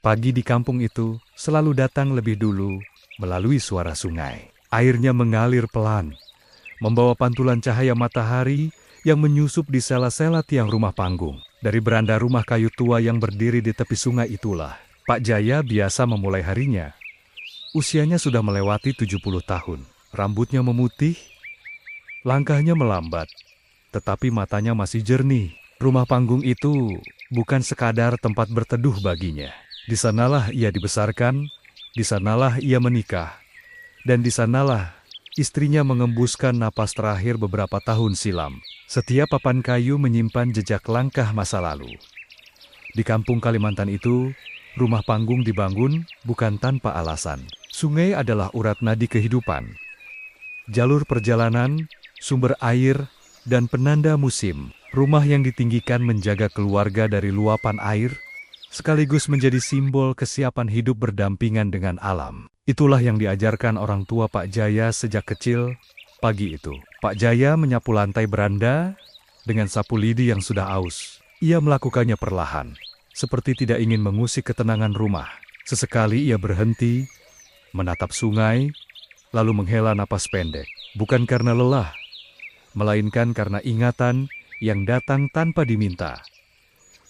Pagi di kampung itu selalu datang lebih dulu melalui suara sungai. Airnya mengalir pelan, membawa pantulan cahaya matahari yang menyusup di sela-sela tiang rumah panggung. Dari beranda rumah kayu tua yang berdiri di tepi sungai itulah, Pak Jaya biasa memulai harinya. Usianya sudah melewati 70 tahun. Rambutnya memutih, langkahnya melambat, tetapi matanya masih jernih. Rumah panggung itu bukan sekadar tempat berteduh baginya. Di sanalah ia dibesarkan, di sanalah ia menikah, dan di sanalah istrinya mengembuskan napas terakhir beberapa tahun silam. Setiap papan kayu menyimpan jejak langkah masa lalu. Di kampung Kalimantan itu, rumah panggung dibangun bukan tanpa alasan. Sungai adalah urat nadi kehidupan. Jalur perjalanan, sumber air, dan penanda musim. Rumah yang ditinggikan menjaga keluarga dari luapan air, sekaligus menjadi simbol kesiapan hidup berdampingan dengan alam. Itulah yang diajarkan orang tua Pak Jaya sejak kecil. Pagi itu, Pak Jaya menyapu lantai beranda dengan sapu lidi yang sudah aus. Ia melakukannya perlahan, seperti tidak ingin mengusik ketenangan rumah. Sesekali ia berhenti, menatap sungai, lalu menghela napas pendek. Bukan karena lelah, melainkan karena ingatan yang datang tanpa diminta.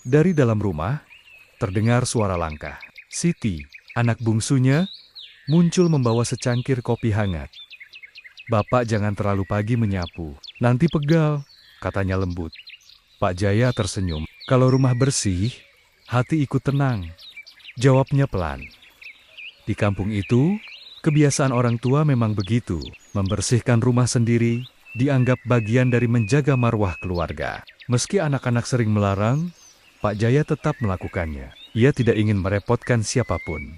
Dari dalam rumah, terdengar suara langkah. Siti, anak bungsunya, muncul membawa secangkir kopi hangat. "Bapak jangan terlalu pagi menyapu, nanti pegal," katanya lembut. Pak Jaya tersenyum. "Kalau rumah bersih, hati ikut tenang," jawabnya pelan. Di kampung itu, kebiasaan orang tua memang begitu. Membersihkan rumah sendiri dianggap bagian dari menjaga marwah keluarga. Meski anak-anak sering melarang, Pak Jaya tetap melakukannya. Ia tidak ingin merepotkan siapapun.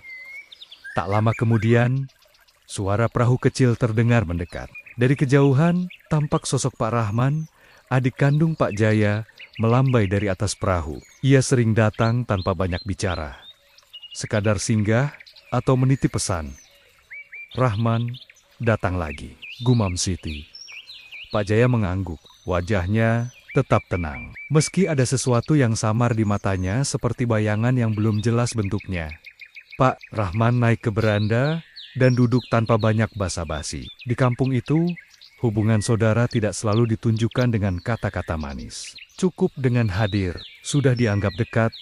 Tak lama kemudian, suara perahu kecil terdengar mendekat. Dari kejauhan, tampak sosok Pak Rahman, adik kandung Pak Jaya, melambai dari atas perahu. Ia sering datang tanpa banyak bicara, sekadar singgah atau menitip pesan. "Rahman, datang lagi," gumam Siti. Pak Jaya mengangguk, wajahnya tetap tenang. Meski ada sesuatu yang samar di matanya seperti bayangan yang belum jelas bentuknya. Pak Rahman naik ke beranda dan duduk tanpa banyak basa-basi. Di kampung itu, hubungan saudara tidak selalu ditunjukkan dengan kata-kata manis. Cukup dengan hadir, sudah dianggap dekat.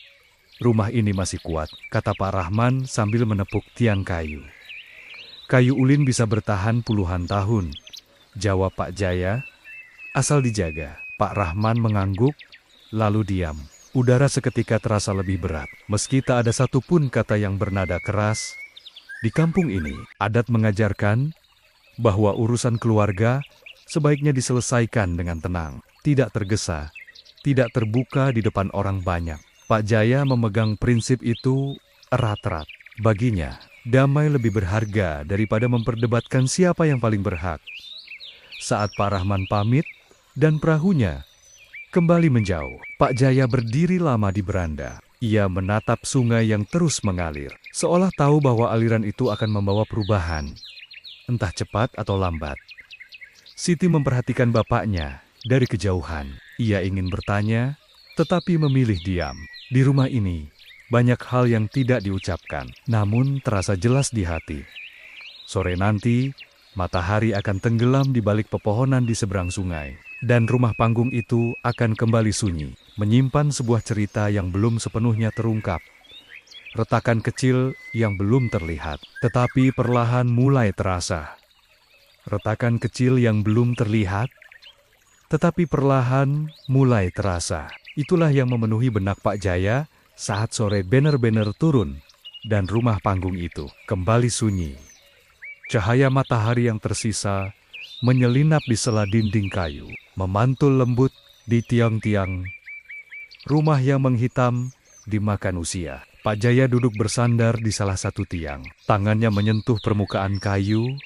"Rumah ini masih kuat," kata Pak Rahman sambil menepuk tiang kayu. "Kayu ulin bisa bertahan puluhan tahun," jawab Pak Jaya. "Asal dijaga." Pak Rahman mengangguk, lalu diam. Udara seketika terasa lebih berat. Meski tak ada satupun kata yang bernada keras, di kampung ini, adat mengajarkan bahwa urusan keluarga sebaiknya diselesaikan dengan tenang, tidak tergesa, tidak terbuka di depan orang banyak. Pak Jaya memegang prinsip itu erat-erat. Baginya, damai lebih berharga daripada memperdebatkan siapa yang paling berhak. Saat Pak Rahman pamit dan perahunya kembali menjauh, Pak Jaya berdiri lama di beranda. Ia menatap sungai yang terus mengalir, seolah tahu bahwa aliran itu akan membawa perubahan, entah cepat atau lambat. Siti memperhatikan bapaknya dari kejauhan. Ia ingin bertanya, tetapi memilih diam. Di rumah ini, banyak hal yang tidak diucapkan, namun terasa jelas di hati. Sore nanti, matahari akan tenggelam di balik pepohonan di seberang sungai, dan rumah panggung itu akan kembali sunyi, menyimpan sebuah cerita yang belum sepenuhnya terungkap. Retakan kecil yang belum terlihat, tetapi perlahan mulai terasa. Retakan kecil yang belum terlihat, tetapi perlahan mulai terasa. Itulah yang memenuhi benak Pak Jaya saat sore banner-banner turun, dan rumah panggung itu kembali sunyi. Cahaya matahari yang tersisa menyelinap di sela dinding kayu, memantul lembut di tiang-tiang. Rumah yang menghitam dimakan usia. Pak Jaya duduk bersandar di salah satu tiang. Tangannya menyentuh permukaan kayu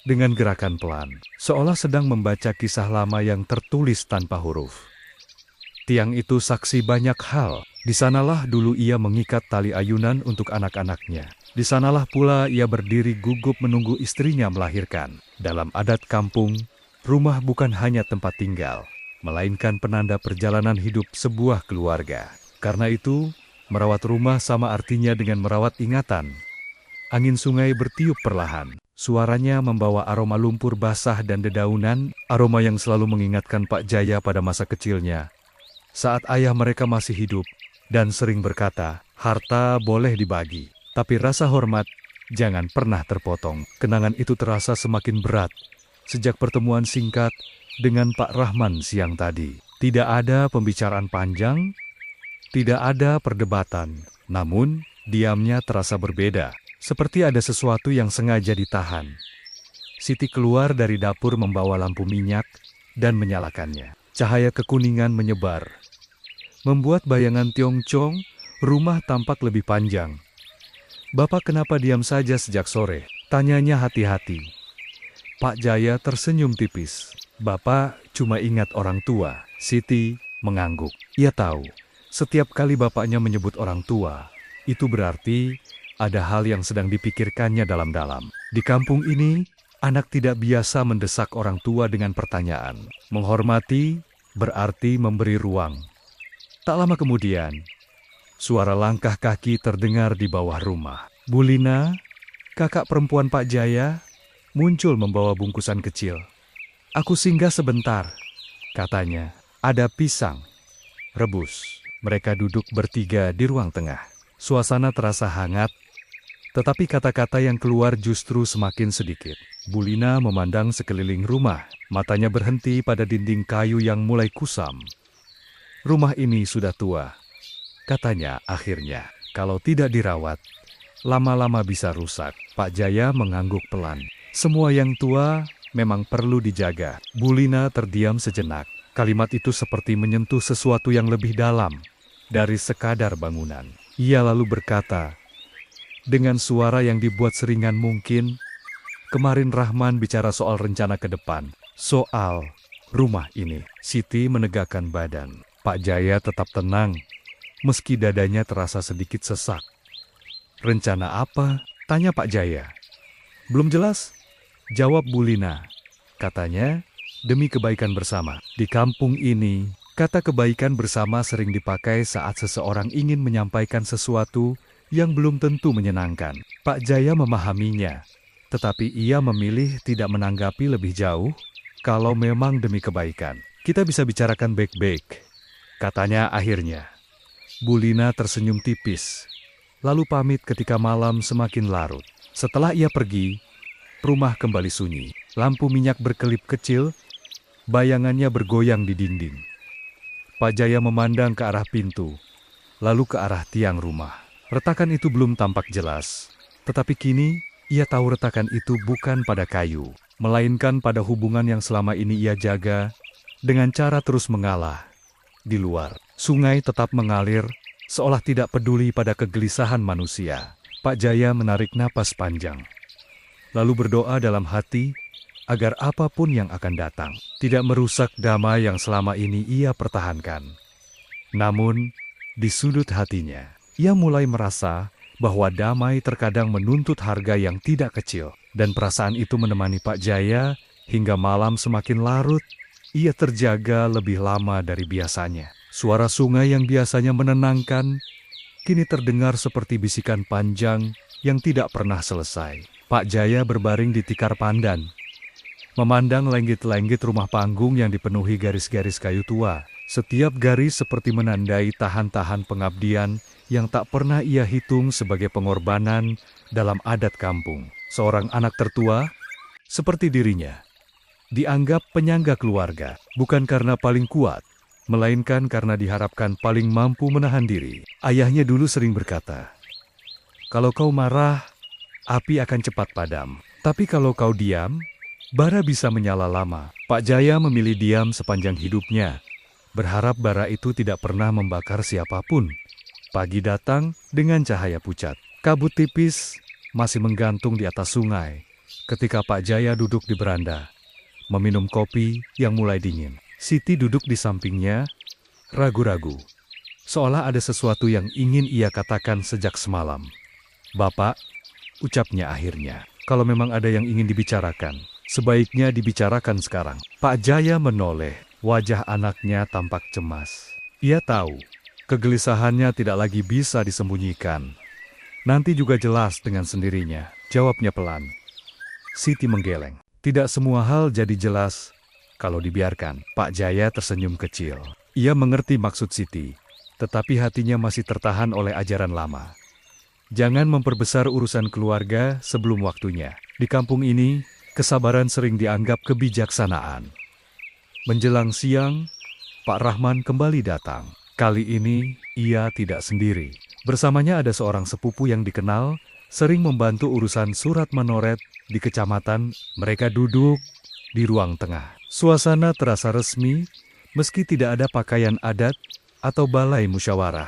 dengan gerakan pelan, seolah sedang membaca kisah lama yang tertulis tanpa huruf. Tiang itu saksi banyak hal. Di sanalah dulu ia mengikat tali ayunan untuk anak-anaknya. Di sanalah pula ia berdiri gugup menunggu istrinya melahirkan. Dalam adat kampung, rumah bukan hanya tempat tinggal, melainkan penanda perjalanan hidup sebuah keluarga. Karena itu, Merawat rumah sama artinya dengan merawat ingatan. Angin sungai bertiup perlahan. Suaranya membawa aroma lumpur basah dan dedaunan, aroma yang selalu mengingatkan Pak Jaya pada masa kecilnya. Saat ayah mereka masih hidup, dan sering berkata, harta boleh dibagi, tapi rasa hormat jangan pernah terpotong. Kenangan itu terasa semakin berat sejak pertemuan singkat dengan Pak Rahman siang tadi. Tidak ada pembicaraan panjang, tidak ada perdebatan, namun diamnya terasa berbeda. Seperti ada sesuatu yang sengaja ditahan. Siti keluar dari dapur membawa lampu minyak dan menyalakannya. Cahaya kekuningan menyebar, membuat bayangan Tiong Chong, rumah tampak lebih panjang. "Bapak kenapa diam saja sejak sore?" tanyanya hati-hati. Pak Jaya tersenyum tipis. "Bapak cuma ingat orang tua." Siti mengangguk. Ia tahu, setiap kali bapaknya menyebut orang tua, itu berarti ada hal yang sedang dipikirkannya dalam-dalam. Di kampung ini, anak tidak biasa mendesak orang tua dengan pertanyaan. Menghormati berarti memberi ruang. Tak lama kemudian, suara langkah kaki terdengar di bawah rumah. Bu Lina, kakak perempuan Pak Jaya, muncul membawa bungkusan kecil. "Aku singgah sebentar," katanya. "Ada pisang rebus." Mereka duduk bertiga di ruang tengah. Suasana terasa hangat, tetapi kata-kata yang keluar justru semakin sedikit. Bu Lina memandang sekeliling rumah, matanya berhenti pada dinding kayu yang mulai kusam. "Rumah ini sudah tua," katanya akhirnya. "Kalau tidak dirawat, lama-lama bisa rusak." Pak Jaya mengangguk pelan. "Semua yang tua memang perlu dijaga." Bu Lina terdiam sejenak. Kalimat itu seperti menyentuh sesuatu yang lebih dalam dari sekadar bangunan. Ia lalu berkata, dengan suara yang dibuat seringan mungkin, "Kemarin Rahman bicara soal rencana ke depan, soal rumah ini." Siti menegakkan badan. Pak Jaya tetap tenang, meski dadanya terasa sedikit sesak. "Rencana apa?" tanya Pak Jaya. "Belum jelas," jawab Bu Lina. "Katanya, demi kebaikan bersama." Di kampung ini, kata kebaikan bersama sering dipakai saat seseorang ingin menyampaikan sesuatu yang belum tentu menyenangkan. Pak Jaya memahaminya, tetapi ia memilih tidak menanggapi lebih jauh. "Kalau memang demi kebaikan, kita bisa bicarakan baik-baik," katanya akhirnya. Bu Lina tersenyum tipis, lalu pamit ketika malam semakin larut. Setelah ia pergi, rumah kembali sunyi. Lampu minyak berkelip kecil, bayangannya bergoyang di dinding. Pak Jaya memandang ke arah pintu, lalu ke arah tiang rumah. Retakan itu belum tampak jelas, tetapi kini ia tahu retakan itu bukan pada kayu, melainkan pada hubungan yang selama ini ia jaga dengan cara terus mengalah. Di luar, sungai tetap mengalir, seolah tidak peduli pada kegelisahan manusia. Pak Jaya menarik napas panjang, lalu berdoa dalam hati agar apapun yang akan datang tidak merusak damai yang selama ini ia pertahankan. Namun, di sudut hatinya, ia mulai merasa bahwa damai terkadang menuntut harga yang tidak kecil, dan perasaan itu menemani Pak Jaya hingga malam semakin larut. Ia terjaga lebih lama dari biasanya. Suara sungai yang biasanya menenangkan, kini terdengar seperti bisikan panjang yang tidak pernah selesai. Pak Jaya berbaring di tikar pandan, memandang lenggit-lenggit rumah panggung yang dipenuhi garis-garis kayu tua. Setiap garis seperti menandai tahan-tahan pengabdian yang tak pernah ia hitung sebagai pengorbanan dalam adat kampung. Seorang anak tertua, seperti dirinya, dianggap penyangga keluarga, bukan karena paling kuat, melainkan karena diharapkan paling mampu menahan diri. Ayahnya dulu sering berkata, "Kalau kau marah, api akan cepat padam. Tapi kalau kau diam, bara bisa menyala lama." Pak Jaya memilih diam sepanjang hidupnya, berharap bara itu tidak pernah membakar siapapun. Pagi datang dengan cahaya pucat. Kabut tipis masih menggantung di atas sungai ketika Pak Jaya duduk di beranda, meminum kopi yang mulai dingin. Siti duduk di sampingnya, ragu-ragu, seolah ada sesuatu yang ingin ia katakan sejak semalam. "Bapak," ucapnya akhirnya, "kalau memang ada yang ingin dibicarakan, sebaiknya dibicarakan sekarang." Pak Jaya menoleh. Wajah anaknya tampak cemas. Ia tahu Kegelisahannya tidak lagi bisa disembunyikan. Nanti juga jelas dengan sendirinya, jawabnya pelan. Siti menggeleng. Tidak semua hal jadi jelas kalau dibiarkan. Pak Jaya tersenyum kecil. Ia mengerti maksud Siti, tetapi hatinya masih tertahan oleh ajaran lama. Jangan memperbesar urusan keluarga sebelum waktunya. Di kampung ini, kesabaran sering dianggap kebijaksanaan. Menjelang siang, Pak Rahman kembali datang. Kali ini, ia tidak sendiri. Bersamanya ada seorang sepupu yang dikenal, sering membantu urusan surat menoret di kecamatan. Mereka duduk di ruang tengah. Suasana terasa resmi, meski tidak ada pakaian adat atau balai musyawarah.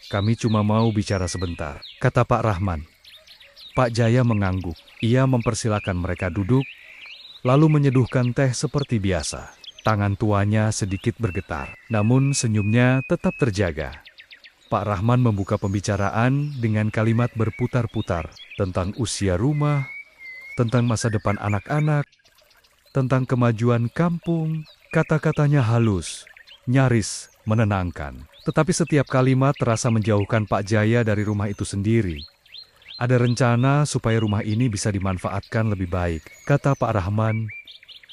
Kami cuma mau bicara sebentar, kata Pak Rahman. Pak Jaya mengangguk. Ia mempersilakan mereka duduk, lalu menyeduhkan teh seperti biasa. Tangan tuanya sedikit bergetar, namun senyumnya tetap terjaga. Pak Rahman membuka pembicaraan dengan kalimat berputar-putar tentang usia rumah, tentang masa depan anak-anak, tentang kemajuan kampung. Kata-katanya halus, nyaris menenangkan. Tetapi setiap kalimat terasa menjauhkan Pak Jaya dari rumah itu sendiri. Ada rencana supaya rumah ini bisa dimanfaatkan lebih baik, kata Pak Rahman.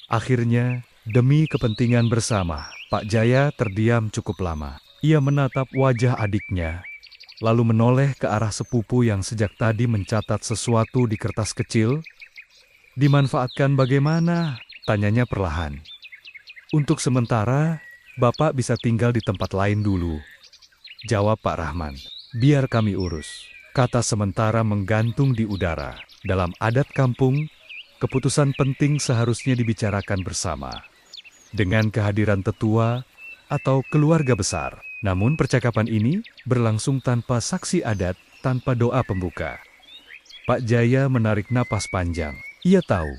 Akhirnya, demi kepentingan bersama, Pak Jaya terdiam cukup lama. Ia menatap wajah adiknya, lalu menoleh ke arah sepupu yang sejak tadi mencatat sesuatu di kertas kecil. Dimanfaatkan bagaimana? Tanyanya perlahan. Untuk sementara, Bapak bisa tinggal di tempat lain dulu, jawab Pak Rahman. Biar kami urus. Kata sementara menggantung di udara. Dalam adat kampung, keputusan penting seharusnya dibicarakan bersama, dengan kehadiran tetua atau keluarga besar. Namun percakapan ini berlangsung tanpa saksi adat, tanpa doa pembuka. Pak Jaya menarik napas panjang. Ia tahu,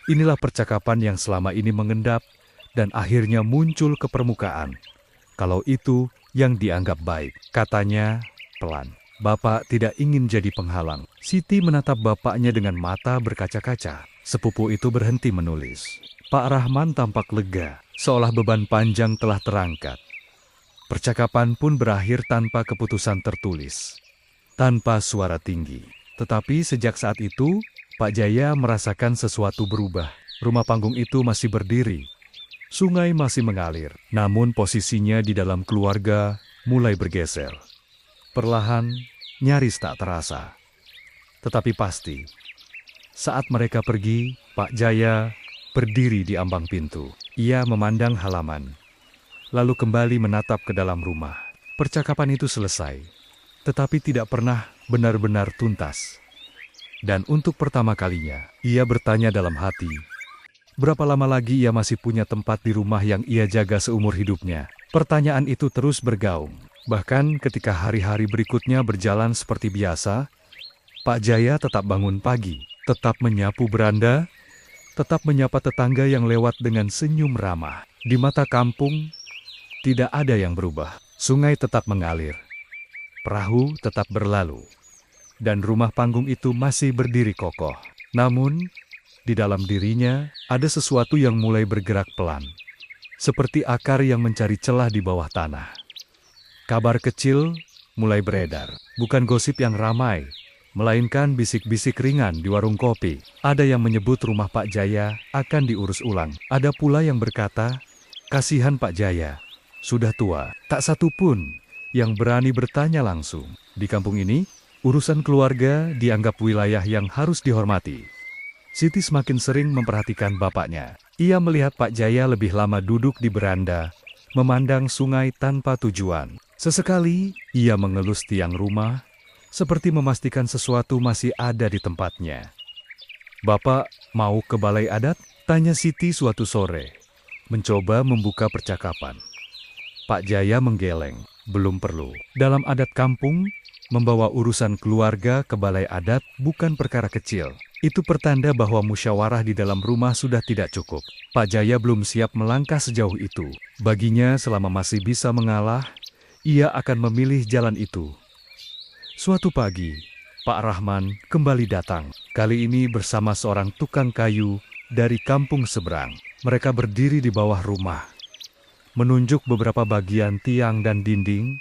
inilah percakapan yang selama ini mengendap dan akhirnya muncul ke permukaan. Kalau itu yang dianggap baik, katanya pelan. Bapak tidak ingin jadi penghalang. Siti menatap bapaknya dengan mata berkaca-kaca. Sepupu itu berhenti menulis. Pak Rahman tampak lega, seolah beban panjang telah terangkat. Percakapan pun berakhir tanpa keputusan tertulis, tanpa suara tinggi. Tetapi sejak saat itu, Pak Jaya merasakan sesuatu berubah. Rumah panggung itu masih berdiri. Sungai masih mengalir, namun posisinya di dalam keluarga mulai bergeser. Perlahan, nyaris tak terasa. Tetapi pasti, saat mereka pergi, Pak Jaya berdiri di ambang pintu. Ia memandang halaman, lalu kembali menatap ke dalam rumah. Percakapan itu selesai, tetapi tidak pernah benar-benar tuntas. Dan untuk pertama kalinya, ia bertanya dalam hati, berapa lama lagi ia masih punya tempat di rumah yang ia jaga seumur hidupnya? Pertanyaan itu terus bergaung. Bahkan ketika hari-hari berikutnya berjalan seperti biasa, Pak Jaya tetap bangun pagi, tetap menyapu beranda, tetap menyapa tetangga yang lewat dengan senyum ramah. Di mata kampung, tidak ada yang berubah. Sungai tetap mengalir, perahu tetap berlalu, dan rumah panggung itu masih berdiri kokoh. Namun, di dalam dirinya ada sesuatu yang mulai bergerak pelan, seperti akar yang mencari celah di bawah tanah. Kabar kecil mulai beredar, bukan gosip yang ramai, melainkan bisik-bisik ringan di warung kopi. Ada yang menyebut rumah Pak Jaya akan diurus ulang. Ada pula yang berkata, kasihan Pak Jaya, sudah tua, tak satu pun yang berani bertanya langsung. Di kampung ini, urusan keluarga dianggap wilayah yang harus dihormati. Siti semakin sering memperhatikan bapaknya. Ia melihat Pak Jaya lebih lama duduk di beranda, memandang sungai tanpa tujuan. Sesekali, ia mengelus tiang rumah, seperti memastikan sesuatu masih ada di tempatnya. Bapak mau ke balai adat? Tanya Siti suatu sore, mencoba membuka percakapan. Pak Jaya menggeleng, belum perlu. Dalam adat kampung, membawa urusan keluarga ke balai adat bukan perkara kecil. Itu pertanda bahwa musyawarah di dalam rumah sudah tidak cukup. Pak Jaya belum siap melangkah sejauh itu. Baginya, selama masih bisa mengalah, ia akan memilih jalan itu. Suatu pagi, Pak Rahman kembali datang. Kali ini bersama seorang tukang kayu dari kampung seberang. Mereka berdiri di bawah rumah, menunjuk beberapa bagian tiang dan dinding,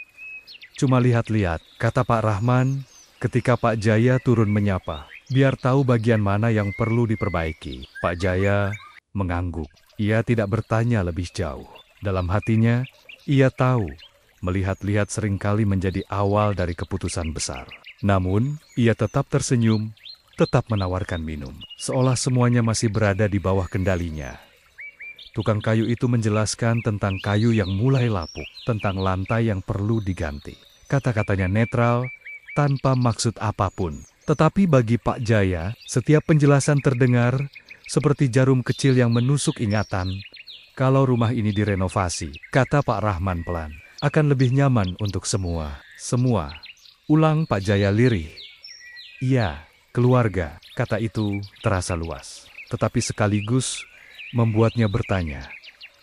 Cuma lihat-lihat, kata Pak Rahman ketika Pak Jaya turun menyapa. Biar tahu bagian mana yang perlu diperbaiki. Pak Jaya mengangguk. Ia tidak bertanya lebih jauh. Dalam hatinya, ia tahu melihat-lihat seringkali menjadi awal dari keputusan besar. Namun, ia tetap tersenyum, tetap menawarkan minum. Seolah semuanya masih berada di bawah kendalinya. Tukang kayu itu menjelaskan tentang kayu yang mulai lapuk, tentang lantai yang perlu diganti. Kata-katanya netral, tanpa maksud apapun. Tetapi bagi Pak Jaya, setiap penjelasan terdengar seperti jarum kecil yang menusuk ingatan. Kalau rumah ini direnovasi, kata Pak Rahman pelan, akan lebih nyaman untuk semua. Semua. Ulang Pak Jaya lirih. Iya, keluarga, kata itu terasa luas. Tetapi sekaligus membuatnya bertanya,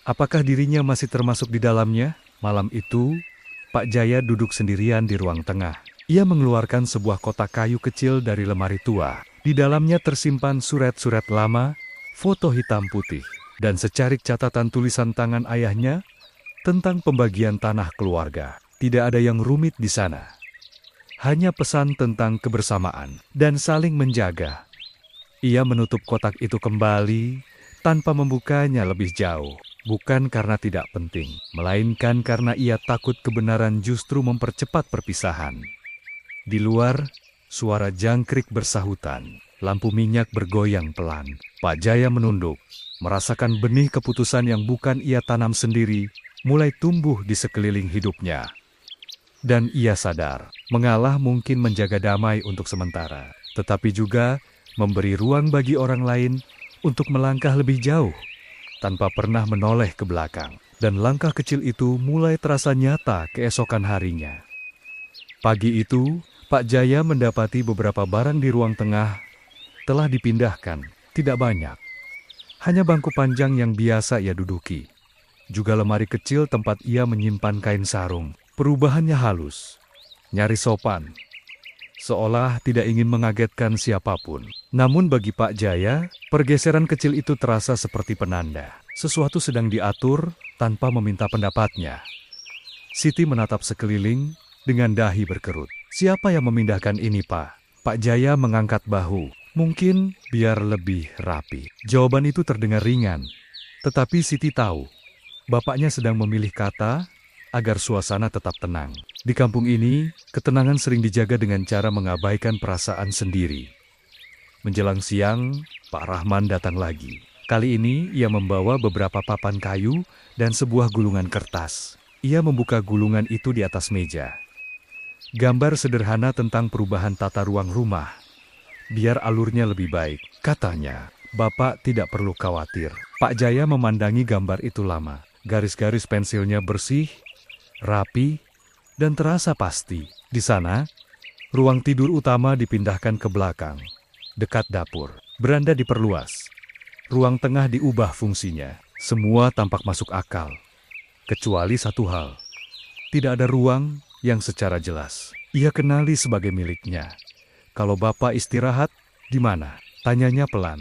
apakah dirinya masih termasuk di dalamnya? Malam itu, Pak Jaya duduk sendirian di ruang tengah. Ia mengeluarkan sebuah kotak kayu kecil dari lemari tua. Di dalamnya tersimpan surat-surat lama, foto hitam putih, dan secarik catatan tulisan tangan ayahnya tentang pembagian tanah keluarga. Tidak ada yang rumit di sana. Hanya pesan tentang kebersamaan dan saling menjaga. Ia menutup kotak itu kembali tanpa membukanya lebih jauh. Bukan karena tidak penting, melainkan karena ia takut kebenaran justru mempercepat perpisahan. Di luar, suara jangkrik bersahutan. Lampu minyak bergoyang pelan. Pak Jaya menunduk, merasakan benih keputusan yang bukan ia tanam sendiri, mulai tumbuh di sekeliling hidupnya. Dan ia sadar, mengalah mungkin menjaga damai untuk sementara, tetapi juga memberi ruang bagi orang lain untuk melangkah lebih jauh, tanpa pernah menoleh ke belakang. Dan langkah kecil itu mulai terasa nyata keesokan harinya. Pagi itu, Pak Jaya mendapati beberapa barang di ruang tengah telah dipindahkan, tidak banyak. Hanya bangku panjang yang biasa ia duduki. Juga lemari kecil tempat ia menyimpan kain sarung. Perubahannya halus, nyaris sopan. Seolah tidak ingin mengagetkan siapapun. Namun bagi Pak Jaya, pergeseran kecil itu terasa seperti penanda. Sesuatu sedang diatur tanpa meminta pendapatnya. Siti menatap sekeliling dengan dahi berkerut. Siapa yang memindahkan ini, Pak? Pak Jaya mengangkat bahu. Mungkin biar lebih rapi. Jawaban itu terdengar ringan. Tetapi Siti tahu, bapaknya sedang memilih kata agar suasana tetap tenang. Di kampung ini, ketenangan sering dijaga dengan cara mengabaikan perasaan sendiri. Menjelang siang, Pak Rahman datang lagi. Kali ini, ia membawa beberapa papan kayu dan sebuah gulungan kertas. Ia membuka gulungan itu di atas meja. Gambar sederhana tentang perubahan tata ruang rumah. Biar alurnya lebih baik, katanya. Bapak tidak perlu khawatir. Pak Jaya memandangi gambar itu lama. Garis-garis pensilnya bersih, rapi, dan terasa pasti. Di sana, ruang tidur utama dipindahkan ke belakang, dekat dapur. Beranda diperluas. Ruang tengah diubah fungsinya. Semua tampak masuk akal. Kecuali satu hal. Tidak ada ruang yang secara jelas ia kenali sebagai miliknya. Kalau Bapak istirahat, di mana? Tanyanya pelan.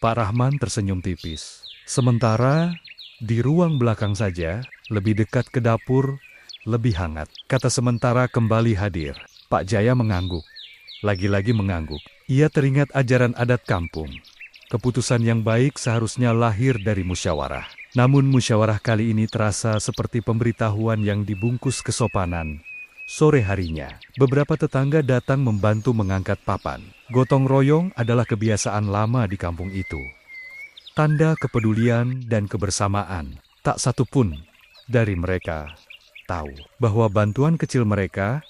Pak Rahman tersenyum tipis. Sementara di ruang belakang saja, lebih dekat ke dapur, lebih hangat. Kata sementara kembali hadir. Pak Jaya mengangguk. Lagi-lagi mengangguk. Ia teringat ajaran adat kampung. Keputusan yang baik seharusnya lahir dari musyawarah. Namun musyawarah kali ini terasa seperti pemberitahuan yang dibungkus kesopanan. Sore harinya, beberapa tetangga datang membantu mengangkat papan. Gotong royong adalah kebiasaan lama di kampung itu. Tanda kepedulian dan kebersamaan. Tak satu pun dari mereka tahu bahwa bantuan kecil mereka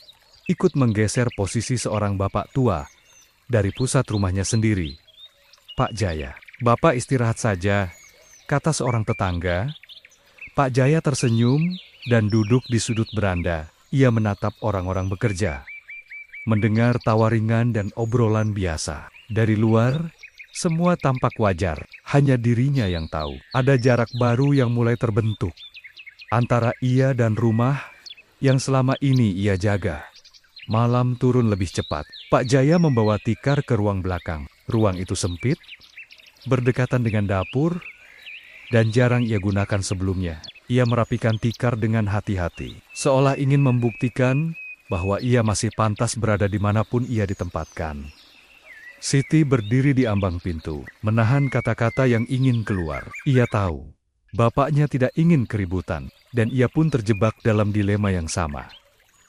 ikut menggeser posisi seorang bapak tua dari pusat rumahnya sendiri. Pak Jaya, Bapak istirahat saja, kata seorang tetangga. Pak Jaya tersenyum dan duduk di sudut beranda. Ia menatap orang-orang bekerja. Mendengar tawa ringan dan obrolan biasa. Dari luar, semua tampak wajar, hanya dirinya yang tahu. Ada jarak baru yang mulai terbentuk antara ia dan rumah yang selama ini ia jaga. Malam turun lebih cepat. Pak Jaya membawa tikar ke ruang belakang. Ruang itu sempit, berdekatan dengan dapur, dan jarang ia gunakan sebelumnya. Ia merapikan tikar dengan hati-hati, seolah ingin membuktikan bahwa ia masih pantas berada dimanapun ia ditempatkan. Siti berdiri di ambang pintu, menahan kata-kata yang ingin keluar. Ia tahu, bapaknya tidak ingin keributan, dan ia pun terjebak dalam dilema yang sama.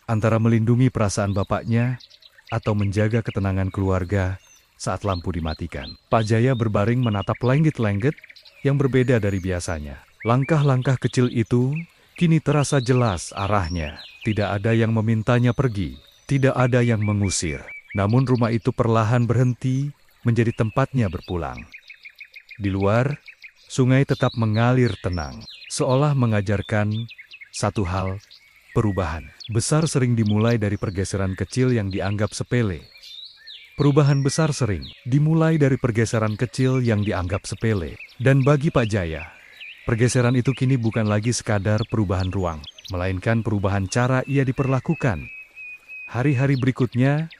Antara melindungi perasaan bapaknya, atau menjaga ketenangan keluarga saat lampu dimatikan. Pak Jaya berbaring menatap lenggit-lenggit yang berbeda dari biasanya. Langkah-langkah kecil itu kini terasa jelas arahnya. Tidak ada yang memintanya pergi, tidak ada yang mengusir. Namun rumah itu perlahan berhenti menjadi tempatnya berpulang. Di luar, sungai tetap mengalir tenang, seolah mengajarkan satu hal, perubahan besar sering dimulai dari pergeseran kecil yang dianggap sepele. Perubahan besar sering dimulai dari pergeseran kecil yang dianggap sepele. Dan bagi Pak Jaya, pergeseran itu kini bukan lagi sekadar perubahan ruang, melainkan perubahan cara ia diperlakukan. Hari-hari berikutnya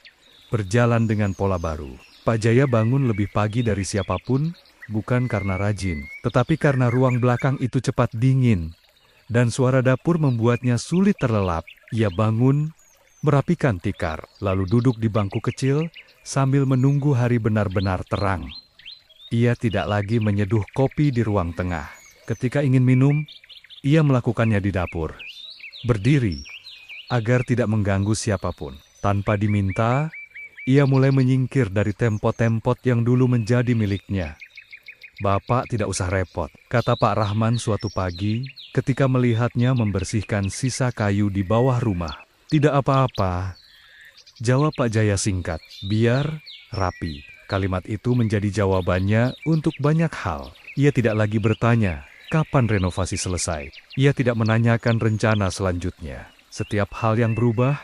berjalan dengan pola baru. Pak Jaya bangun lebih pagi dari siapapun, bukan karena rajin, tetapi karena ruang belakang itu cepat dingin, dan suara dapur membuatnya sulit terlelap. Ia bangun, merapikan tikar, lalu duduk di bangku kecil sambil menunggu hari benar-benar terang. Ia tidak lagi menyeduh kopi di ruang tengah. Ketika ingin minum, ia melakukannya di dapur. Berdiri, agar tidak mengganggu siapapun. Tanpa diminta, ia mulai menyingkir dari tempot-tempot yang dulu menjadi miliknya. "Bapak tidak usah repot," kata Pak Rahman suatu pagi ketika melihatnya membersihkan sisa kayu di bawah rumah. "Tidak apa-apa," jawab Pak Jaya singkat, "biar rapi." Kalimat itu menjadi jawabannya untuk banyak hal. Ia tidak lagi bertanya, kapan renovasi selesai. Ia tidak menanyakan rencana selanjutnya. Setiap hal yang berubah,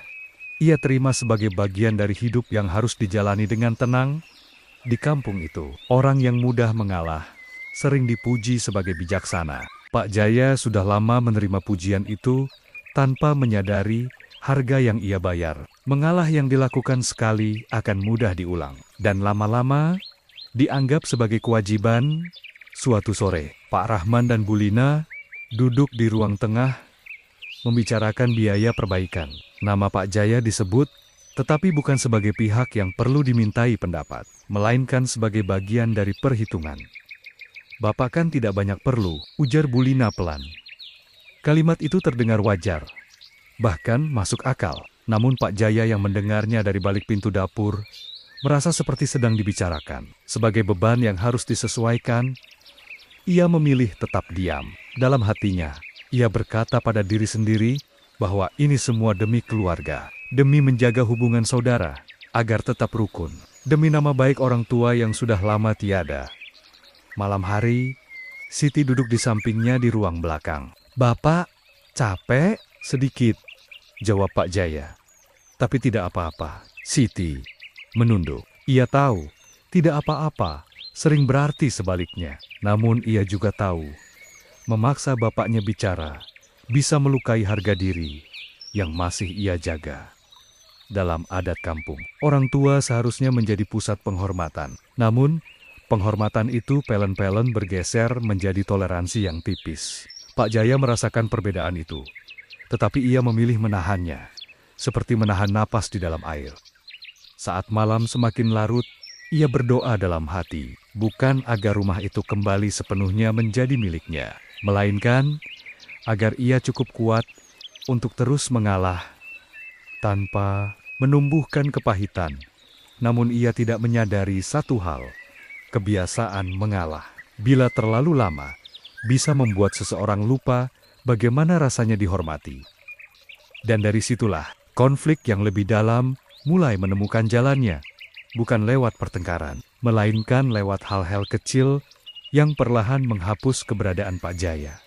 ia terima sebagai bagian dari hidup yang harus dijalani dengan tenang. Di kampung itu, orang yang mudah mengalah sering dipuji sebagai bijaksana. Pak Jaya sudah lama menerima pujian itu tanpa menyadari harga yang ia bayar. Mengalah yang dilakukan sekali akan mudah diulang, dan lama-lama dianggap sebagai kewajiban. Suatu sore, Pak Rahman dan Bu Lina duduk di ruang tengah membicarakan biaya perbaikan. Nama Pak Jaya disebut, tetapi bukan sebagai pihak yang perlu dimintai pendapat, melainkan sebagai bagian dari perhitungan. "Bapak kan tidak banyak perlu," ujar Bu Lina pelan. Kalimat itu terdengar wajar, bahkan masuk akal. Namun Pak Jaya yang mendengarnya dari balik pintu dapur, merasa seperti sedang dibicarakan. Sebagai beban yang harus disesuaikan, ia memilih tetap diam. Dalam hatinya, ia berkata pada diri sendiri bahwa ini semua demi keluarga, demi menjaga hubungan saudara, agar tetap rukun, demi nama baik orang tua yang sudah lama tiada. Malam hari, Siti duduk di sampingnya di ruang belakang. "Bapak, capek?" "Sedikit," jawab Pak Jaya. "Tapi tidak apa-apa." Siti menunduk. Ia tahu, tidak apa-apa sering berarti sebaliknya. Namun ia juga tahu, memaksa bapaknya bicara bisa melukai harga diri yang masih ia jaga. Dalam adat kampung, orang tua seharusnya menjadi pusat penghormatan. Namun, penghormatan itu pelan-pelan bergeser menjadi toleransi yang tipis. Pak Jaya merasakan perbedaan itu, tetapi ia memilih menahannya, seperti menahan napas di dalam air. Saat malam semakin larut, ia berdoa dalam hati, bukan agar rumah itu kembali sepenuhnya menjadi miliknya, melainkan agar ia cukup kuat untuk terus mengalah tanpa menumbuhkan kepahitan. Namun ia tidak menyadari satu hal, kebiasaan mengalah, bila terlalu lama, bisa membuat seseorang lupa bagaimana rasanya dihormati. Dan dari situlah, konflik yang lebih dalam mulai menemukan jalannya, bukan lewat pertengkaran, melainkan lewat hal-hal kecil yang perlahan menghapus keberadaan Pak Jaya.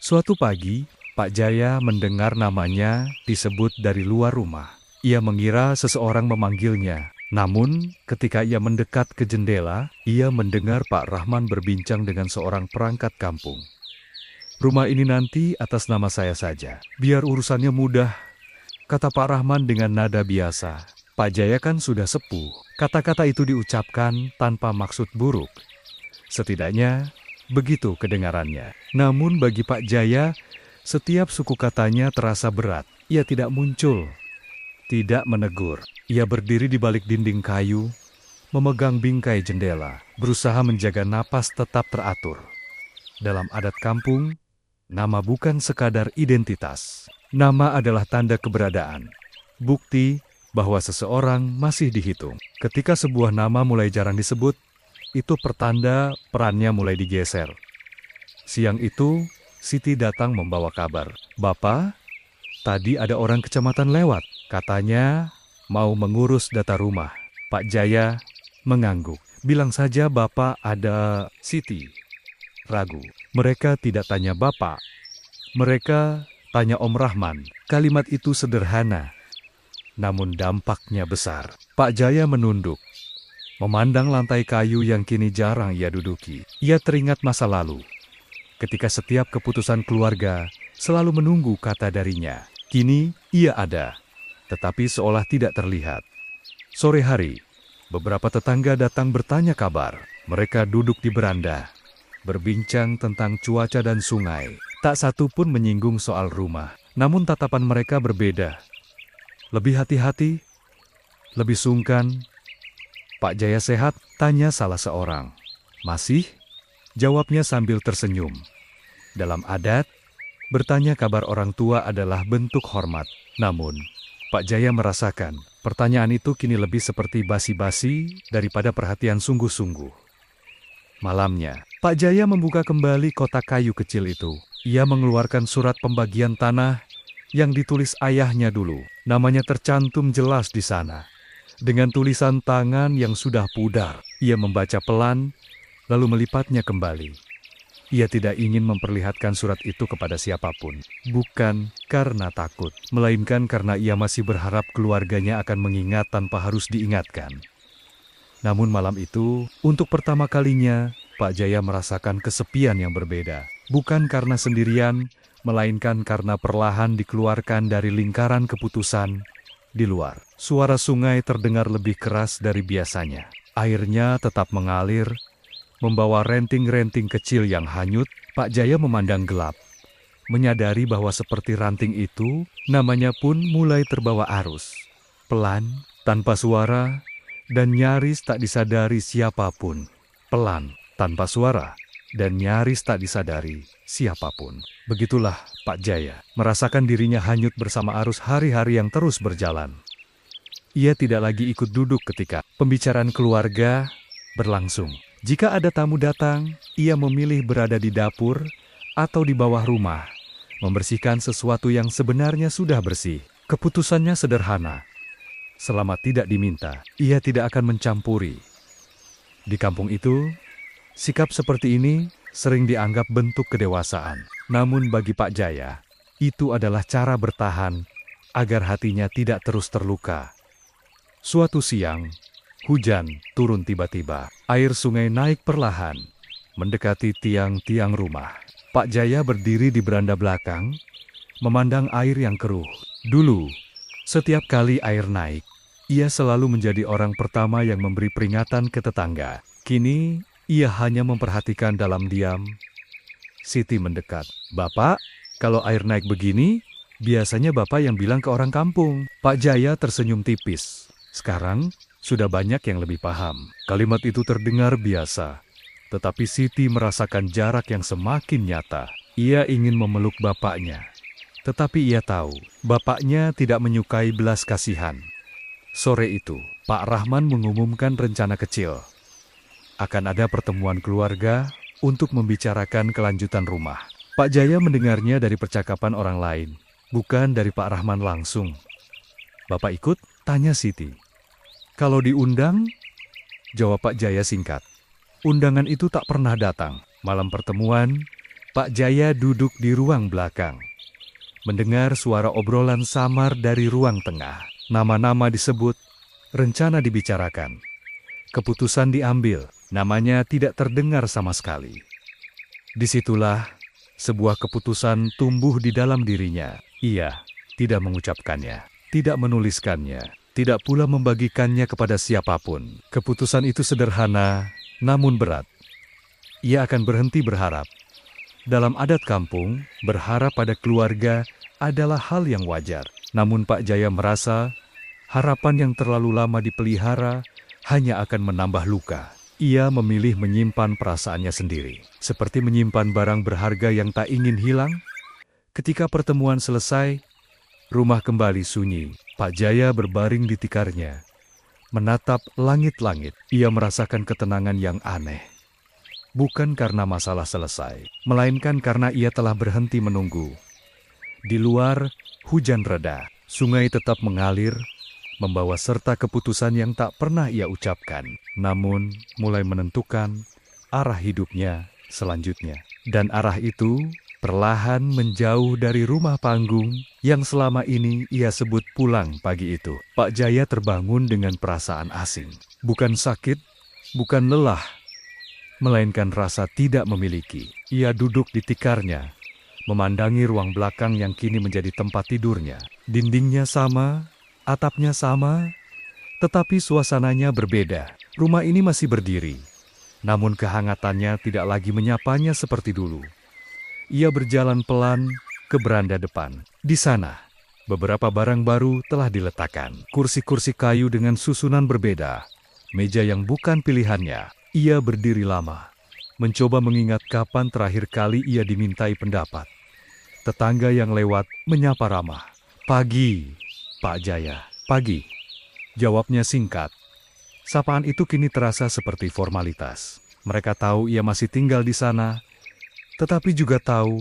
Suatu pagi, Pak Jaya mendengar namanya disebut dari luar rumah. Ia mengira seseorang memanggilnya. Namun, ketika ia mendekat ke jendela, ia mendengar Pak Rahman berbincang dengan seorang perangkat kampung. "Rumah ini nanti atas nama saya saja, biar urusannya mudah," kata Pak Rahman dengan nada biasa. Pak Jaya kan sudah sepuh. Kata-kata itu diucapkan tanpa maksud buruk. Setidaknya, begitu kedengarannya. Namun bagi Pak Jaya, setiap suku katanya terasa berat. Ia tidak muncul, tidak menegur. Ia berdiri di balik dinding kayu, memegang bingkai jendela, berusaha menjaga napas tetap teratur. Dalam adat kampung, nama bukan sekadar identitas. Nama adalah tanda keberadaan, bukti bahwa seseorang masih dihitung. Ketika sebuah nama mulai jarang disebut, itu pertanda perannya mulai digeser. Siang itu, Siti datang membawa kabar. "Bapak, tadi ada orang kecamatan lewat. Katanya mau mengurus data rumah." Pak Jaya mengangguk. "Bilang saja Bapak ada." Siti ragu. "Mereka tidak tanya Bapak. Mereka tanya Om Rahman." Kalimat itu sederhana, namun dampaknya besar. Pak Jaya menunduk, memandang lantai kayu yang kini jarang ia duduki. Ia teringat masa lalu, ketika setiap keputusan keluarga selalu menunggu kata darinya. Kini ia ada, tetapi seolah tidak terlihat. Sore hari, beberapa tetangga datang bertanya kabar. Mereka duduk di beranda, berbincang tentang cuaca dan sungai. Tak satu pun menyinggung soal rumah, namun tatapan mereka berbeda. Lebih hati-hati, lebih sungkan. "Pak Jaya sehat?" tanya salah seorang. "Masih?" jawabnya sambil tersenyum. Dalam adat, bertanya kabar orang tua adalah bentuk hormat. Namun, Pak Jaya merasakan pertanyaan itu kini lebih seperti basi-basi daripada perhatian sungguh-sungguh. Malamnya, Pak Jaya membuka kembali kotak kayu kecil itu. Ia mengeluarkan surat pembagian tanah yang ditulis ayahnya dulu. Namanya tercantum jelas di sana, dengan tulisan tangan yang sudah pudar. Ia membaca pelan, lalu melipatnya kembali. Ia tidak ingin memperlihatkan surat itu kepada siapapun. Bukan karena takut, melainkan karena ia masih berharap keluarganya akan mengingat tanpa harus diingatkan. Namun malam itu, untuk pertama kalinya, Pak Jaya merasakan kesepian yang berbeda. Bukan karena sendirian, melainkan karena perlahan dikeluarkan dari lingkaran keputusan di luar. Suara sungai terdengar lebih keras dari biasanya. Airnya tetap mengalir, membawa renting-renting kecil yang hanyut. Pak Jaya memandang gelap, menyadari bahwa seperti ranting itu, namanya pun mulai terbawa arus. Pelan, tanpa suara, dan nyaris tak disadari siapapun. Pelan, tanpa suara, dan nyaris tak disadari siapapun. Begitulah Pak Jaya, merasakan dirinya hanyut bersama arus hari-hari yang terus berjalan. Ia tidak lagi ikut duduk ketika pembicaraan keluarga berlangsung. Jika ada tamu datang, ia memilih berada di dapur atau di bawah rumah, membersihkan sesuatu yang sebenarnya sudah bersih. Keputusannya sederhana. Selama tidak diminta, ia tidak akan mencampuri. Di kampung itu, sikap seperti ini sering dianggap bentuk kedewasaan. Namun bagi Pak Jaya, itu adalah cara bertahan agar hatinya tidak terus terluka. Suatu siang, hujan turun tiba-tiba. Air sungai naik perlahan, mendekati tiang-tiang rumah. Pak Jaya berdiri di beranda belakang, memandang air yang keruh. Dulu, setiap kali air naik, ia selalu menjadi orang pertama yang memberi peringatan ke tetangga. Kini, ia hanya memperhatikan dalam diam. Siti mendekat. "Bapak, kalau air naik begini, biasanya Bapak yang bilang ke orang kampung." Pak Jaya tersenyum tipis. Sekarang, sudah banyak yang lebih paham. Kalimat itu terdengar biasa, tetapi Siti merasakan jarak yang semakin nyata. Ia ingin memeluk bapaknya, tetapi ia tahu bapaknya tidak menyukai belas kasihan. Sore itu, Pak Rahman mengumumkan rencana kecil. Akan ada pertemuan keluarga untuk membicarakan kelanjutan rumah. Pak Jaya mendengarnya dari percakapan orang lain, bukan dari Pak Rahman langsung. "Bapak ikut?" tanya Siti. "Kalau diundang?" jawab Pak Jaya singkat. Undangan itu tak pernah datang. Malam pertemuan, Pak Jaya duduk di ruang belakang, mendengar suara obrolan samar dari ruang tengah. Nama-nama disebut, rencana dibicarakan. Keputusan diambil, namanya tidak terdengar sama sekali. Disitulah sebuah keputusan tumbuh di dalam dirinya. Ia tidak mengucapkannya, tidak menuliskannya, tidak pula membagikannya kepada siapapun. Keputusan itu sederhana, namun berat. ia akan berhenti berharap. Dalam adat kampung, berharap pada keluarga adalah hal yang wajar. Namun Pak Jaya merasa harapan yang terlalu lama dipelihara hanya akan menambah luka. Ia memilih menyimpan perasaannya sendiri, seperti menyimpan barang berharga yang tak ingin hilang. Ketika pertemuan selesai, rumah kembali sunyi. Pak Jaya berbaring di tikarnya, menatap langit-langit. Ia merasakan ketenangan yang aneh. Bukan karena masalah selesai, melainkan karena ia telah berhenti menunggu. Di luar, hujan reda, sungai tetap mengalir, membawa serta keputusan yang tak pernah ia ucapkan, namun mulai menentukan arah hidupnya selanjutnya. Dan arah itu perlahan menjauh dari rumah panggung yang selama ini ia sebut pulang pagi itu. Pak Jaya terbangun dengan perasaan asing. Bukan sakit, bukan lelah, melainkan rasa tidak memiliki. Ia duduk di tikarnya, memandangi ruang belakang yang kini menjadi tempat tidurnya. Dindingnya sama, atapnya sama, tetapi suasananya berbeda. Rumah ini masih berdiri, namun kehangatannya tidak lagi menyapanya seperti dulu. Ia berjalan pelan ke beranda depan. Di sana, beberapa barang baru telah diletakkan. Kursi-kursi kayu dengan susunan berbeda, meja yang bukan pilihannya. Ia berdiri lama, mencoba mengingat kapan terakhir kali ia dimintai pendapat. Tetangga yang lewat menyapa ramah. "Pagi, Pak Jaya." "Pagi," jawabnya singkat. Sapaan itu kini terasa seperti formalitas. Mereka tahu ia masih tinggal di sana, tetapi juga tahu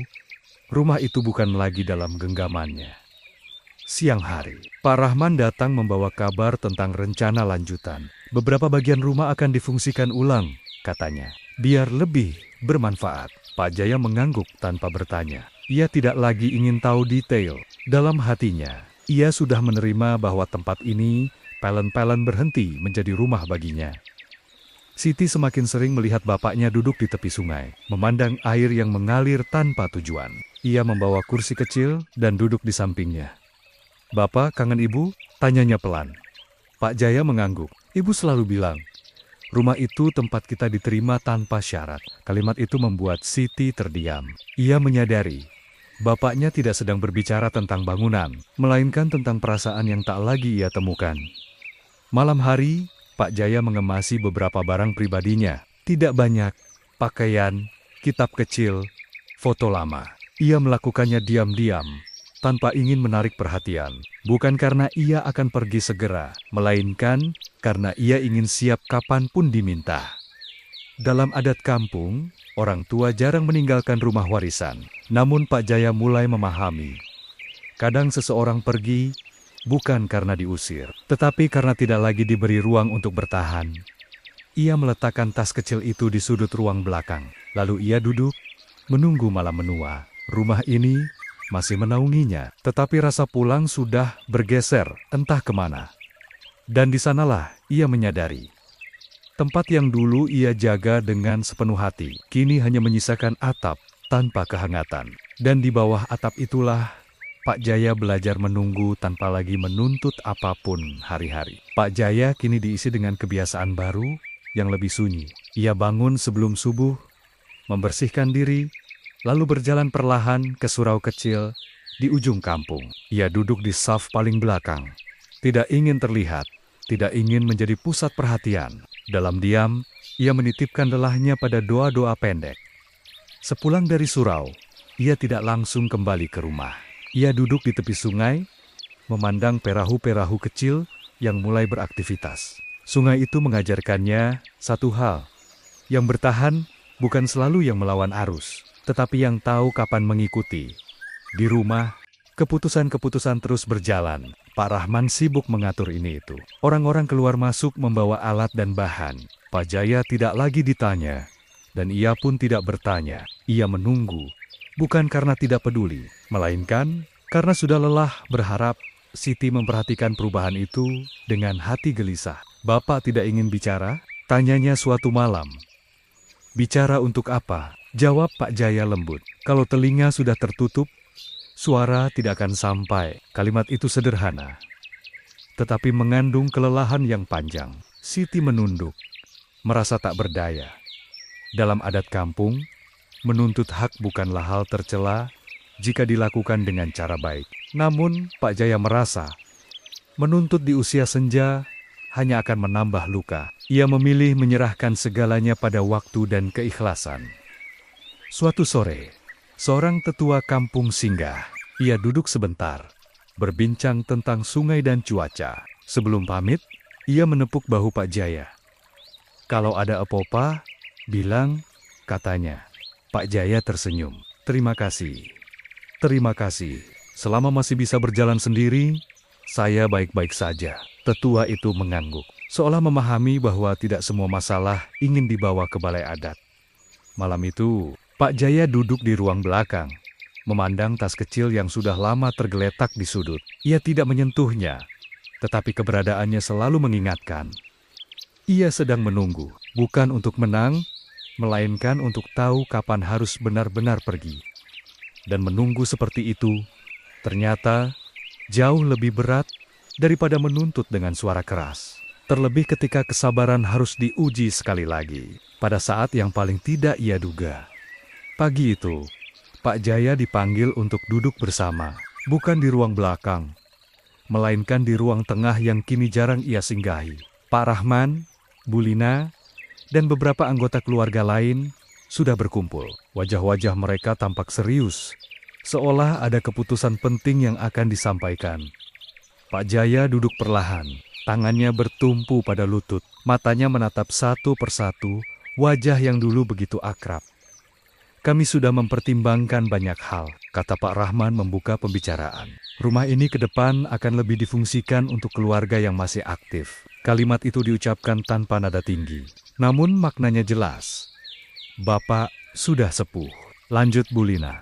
rumah itu bukan lagi dalam genggamannya. Siang hari, Pak Rahman datang membawa kabar tentang rencana lanjutan. Beberapa bagian rumah akan difungsikan ulang, katanya, biar lebih bermanfaat. Pak Jaya mengangguk tanpa bertanya. Ia tidak lagi ingin tahu detail. Dalam hatinya, ia sudah menerima bahwa tempat ini pelan-pelan berhenti menjadi rumah baginya. Siti semakin sering melihat bapaknya duduk di tepi sungai, memandang air yang mengalir tanpa tujuan. Ia membawa kursi kecil dan duduk di sampingnya. "Bapak kangen ibu?" tanyanya pelan. Pak Jaya mengangguk. "Ibu selalu bilang, rumah itu tempat kita diterima tanpa syarat." Kalimat itu membuat Siti terdiam. Ia menyadari bapaknya tidak sedang berbicara tentang bangunan, melainkan tentang perasaan yang tak lagi ia temukan. Malam hari, Pak Jaya mengemasi beberapa barang pribadinya. Tidak banyak, pakaian, kitab kecil, foto lama. Ia melakukannya diam-diam, tanpa ingin menarik perhatian. Bukan karena ia akan pergi segera, melainkan karena ia ingin siap kapanpun diminta. Dalam adat kampung, orang tua jarang meninggalkan rumah warisan. Namun Pak Jaya mulai memahami. Kadang seseorang pergi bukan karena diusir, tetapi karena tidak lagi diberi ruang untuk bertahan. Ia meletakkan tas kecil itu di sudut ruang belakang. Lalu ia duduk, menunggu malam menua. Rumah ini masih menaunginya, tetapi rasa pulang sudah bergeser entah kemana. Dan di sanalah ia menyadari, tempat yang dulu ia jaga dengan sepenuh hati, kini hanya menyisakan atap tanpa kehangatan. Dan di bawah atap itulah Pak Jaya belajar menunggu tanpa lagi menuntut apapun hari-hari. Pak Jaya kini diisi dengan kebiasaan baru yang lebih sunyi. Ia bangun sebelum subuh, membersihkan diri, lalu berjalan perlahan ke surau kecil di ujung kampung. Ia duduk di saf paling belakang. Tidak ingin terlihat, tidak ingin menjadi pusat perhatian. Dalam diam, ia menitipkan lelahnya pada doa-doa pendek. Sepulang dari surau, ia tidak langsung kembali ke rumah. Ia duduk di tepi sungai, memandang perahu-perahu kecil yang mulai beraktivitas. Sungai itu mengajarkannya satu hal, yang bertahan bukan selalu yang melawan arus, tetapi yang tahu kapan mengikuti. Di rumah, keputusan-keputusan terus berjalan. Pak Rahman sibuk mengatur ini itu. Orang-orang keluar masuk membawa alat dan bahan. Pak Jaya tidak lagi ditanya, dan ia pun tidak bertanya. Ia menunggu, bukan karena tidak peduli, melainkan karena sudah lelah berharap. Siti memperhatikan perubahan itu dengan hati gelisah. "Bapak tidak ingin bicara?" tanyanya suatu malam. "Bicara untuk apa?" jawab Pak Jaya lembut. "Kalau telinga sudah tertutup, suara tidak akan sampai." Kalimat itu sederhana, tetapi mengandung kelelahan yang panjang. Siti menunduk, merasa tak berdaya. Dalam adat kampung, menuntut hak bukanlah hal tercela jika dilakukan dengan cara baik. Namun, Pak Jaya merasa menuntut di usia senja hanya akan menambah luka. Ia memilih menyerahkan segalanya pada waktu dan keikhlasan. Suatu sore, seorang tetua kampung singgah. Ia duduk sebentar, berbincang tentang sungai dan cuaca. Sebelum pamit, ia menepuk bahu Pak Jaya. "Kalau ada apa-apa, bilang," katanya. Pak Jaya tersenyum. "Terima kasih. Terima kasih. Selama masih bisa berjalan sendiri, saya baik-baik saja." Tetua itu mengangguk, seolah memahami bahwa tidak semua masalah ingin dibawa ke balai adat. Malam itu, Pak Jaya duduk di ruang belakang, memandang tas kecil yang sudah lama tergeletak di sudut. Ia tidak menyentuhnya, tetapi keberadaannya selalu mengingatkan. Ia sedang menunggu, bukan untuk menang, melainkan untuk tahu kapan harus benar-benar pergi. Dan menunggu seperti itu, ternyata jauh lebih berat daripada menuntut dengan suara keras. Terlebih ketika kesabaran harus diuji sekali lagi, pada saat yang paling tidak ia duga. Pagi itu, Pak Jaya dipanggil untuk duduk bersama, bukan di ruang belakang, melainkan di ruang tengah yang kini jarang ia singgahi. Pak Rahman, Bu Lina, dan beberapa anggota keluarga lain sudah berkumpul. Wajah-wajah mereka tampak serius, seolah ada keputusan penting yang akan disampaikan. Pak Jaya duduk perlahan, tangannya bertumpu pada lutut, matanya menatap satu persatu wajah yang dulu begitu akrab. "Kami sudah mempertimbangkan banyak hal," kata Pak Rahman membuka pembicaraan. "Rumah ini ke depan akan lebih difungsikan untuk keluarga yang masih aktif." Kalimat itu diucapkan tanpa nada tinggi, namun maknanya jelas. "Bapak sudah sepuh," lanjut Bu Lina.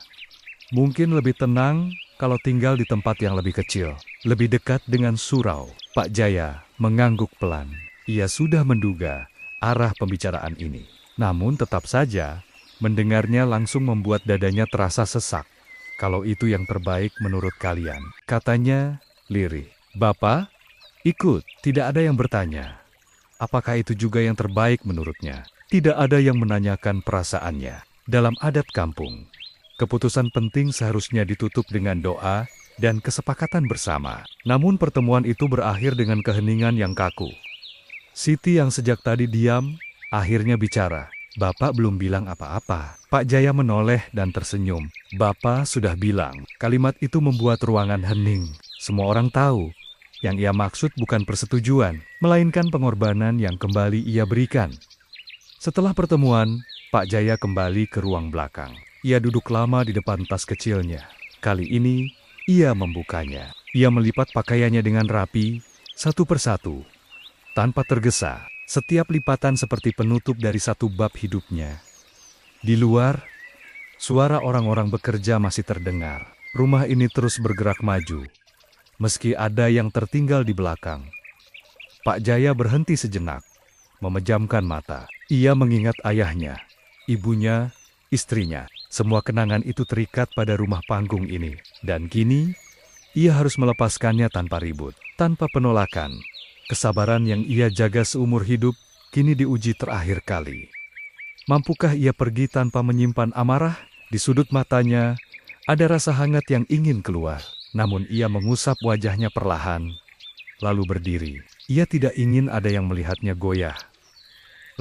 "Mungkin lebih tenang kalau tinggal di tempat yang lebih kecil, lebih dekat dengan surau." Pak Jaya mengangguk pelan. Ia sudah menduga arah pembicaraan ini. Namun tetap saja, mendengarnya langsung membuat dadanya terasa sesak. "Kalau itu yang terbaik menurut kalian," katanya lirih. "Bapak, ikut." Tidak ada yang bertanya, apakah itu juga yang terbaik menurutnya. Tidak ada yang menanyakan perasaannya. Dalam adat kampung, keputusan penting seharusnya ditutup dengan doa dan kesepakatan bersama. Namun pertemuan itu berakhir dengan keheningan yang kaku. Siti yang sejak tadi diam, akhirnya bicara. "Bapak belum bilang apa-apa." Pak Jaya menoleh dan tersenyum. "Bapak sudah bilang." Kalimat itu membuat ruangan hening. Semua orang tahu, yang ia maksud bukan persetujuan, melainkan pengorbanan yang kembali ia berikan. Setelah pertemuan, Pak Jaya kembali ke ruang belakang. Ia duduk lama di depan tas kecilnya. Kali ini, ia membukanya. Ia melipat pakaiannya dengan rapi, satu persatu, tanpa tergesa. Setiap lipatan seperti penutup dari satu bab hidupnya. Di luar, suara orang-orang bekerja masih terdengar. Rumah ini terus bergerak maju, meski ada yang tertinggal di belakang. Pak Jaya berhenti sejenak, memejamkan mata. Ia mengingat ayahnya, ibunya, istrinya. Semua kenangan itu terikat pada rumah panggung ini. Dan kini, ia harus melepaskannya tanpa ribut, tanpa penolakan. Kesabaran yang ia jaga seumur hidup kini diuji terakhir kali. Mampukah ia pergi tanpa menyimpan amarah? Di sudut matanya ada rasa hangat yang ingin keluar. Namun ia mengusap wajahnya perlahan, lalu berdiri. Ia tidak ingin ada yang melihatnya goyah.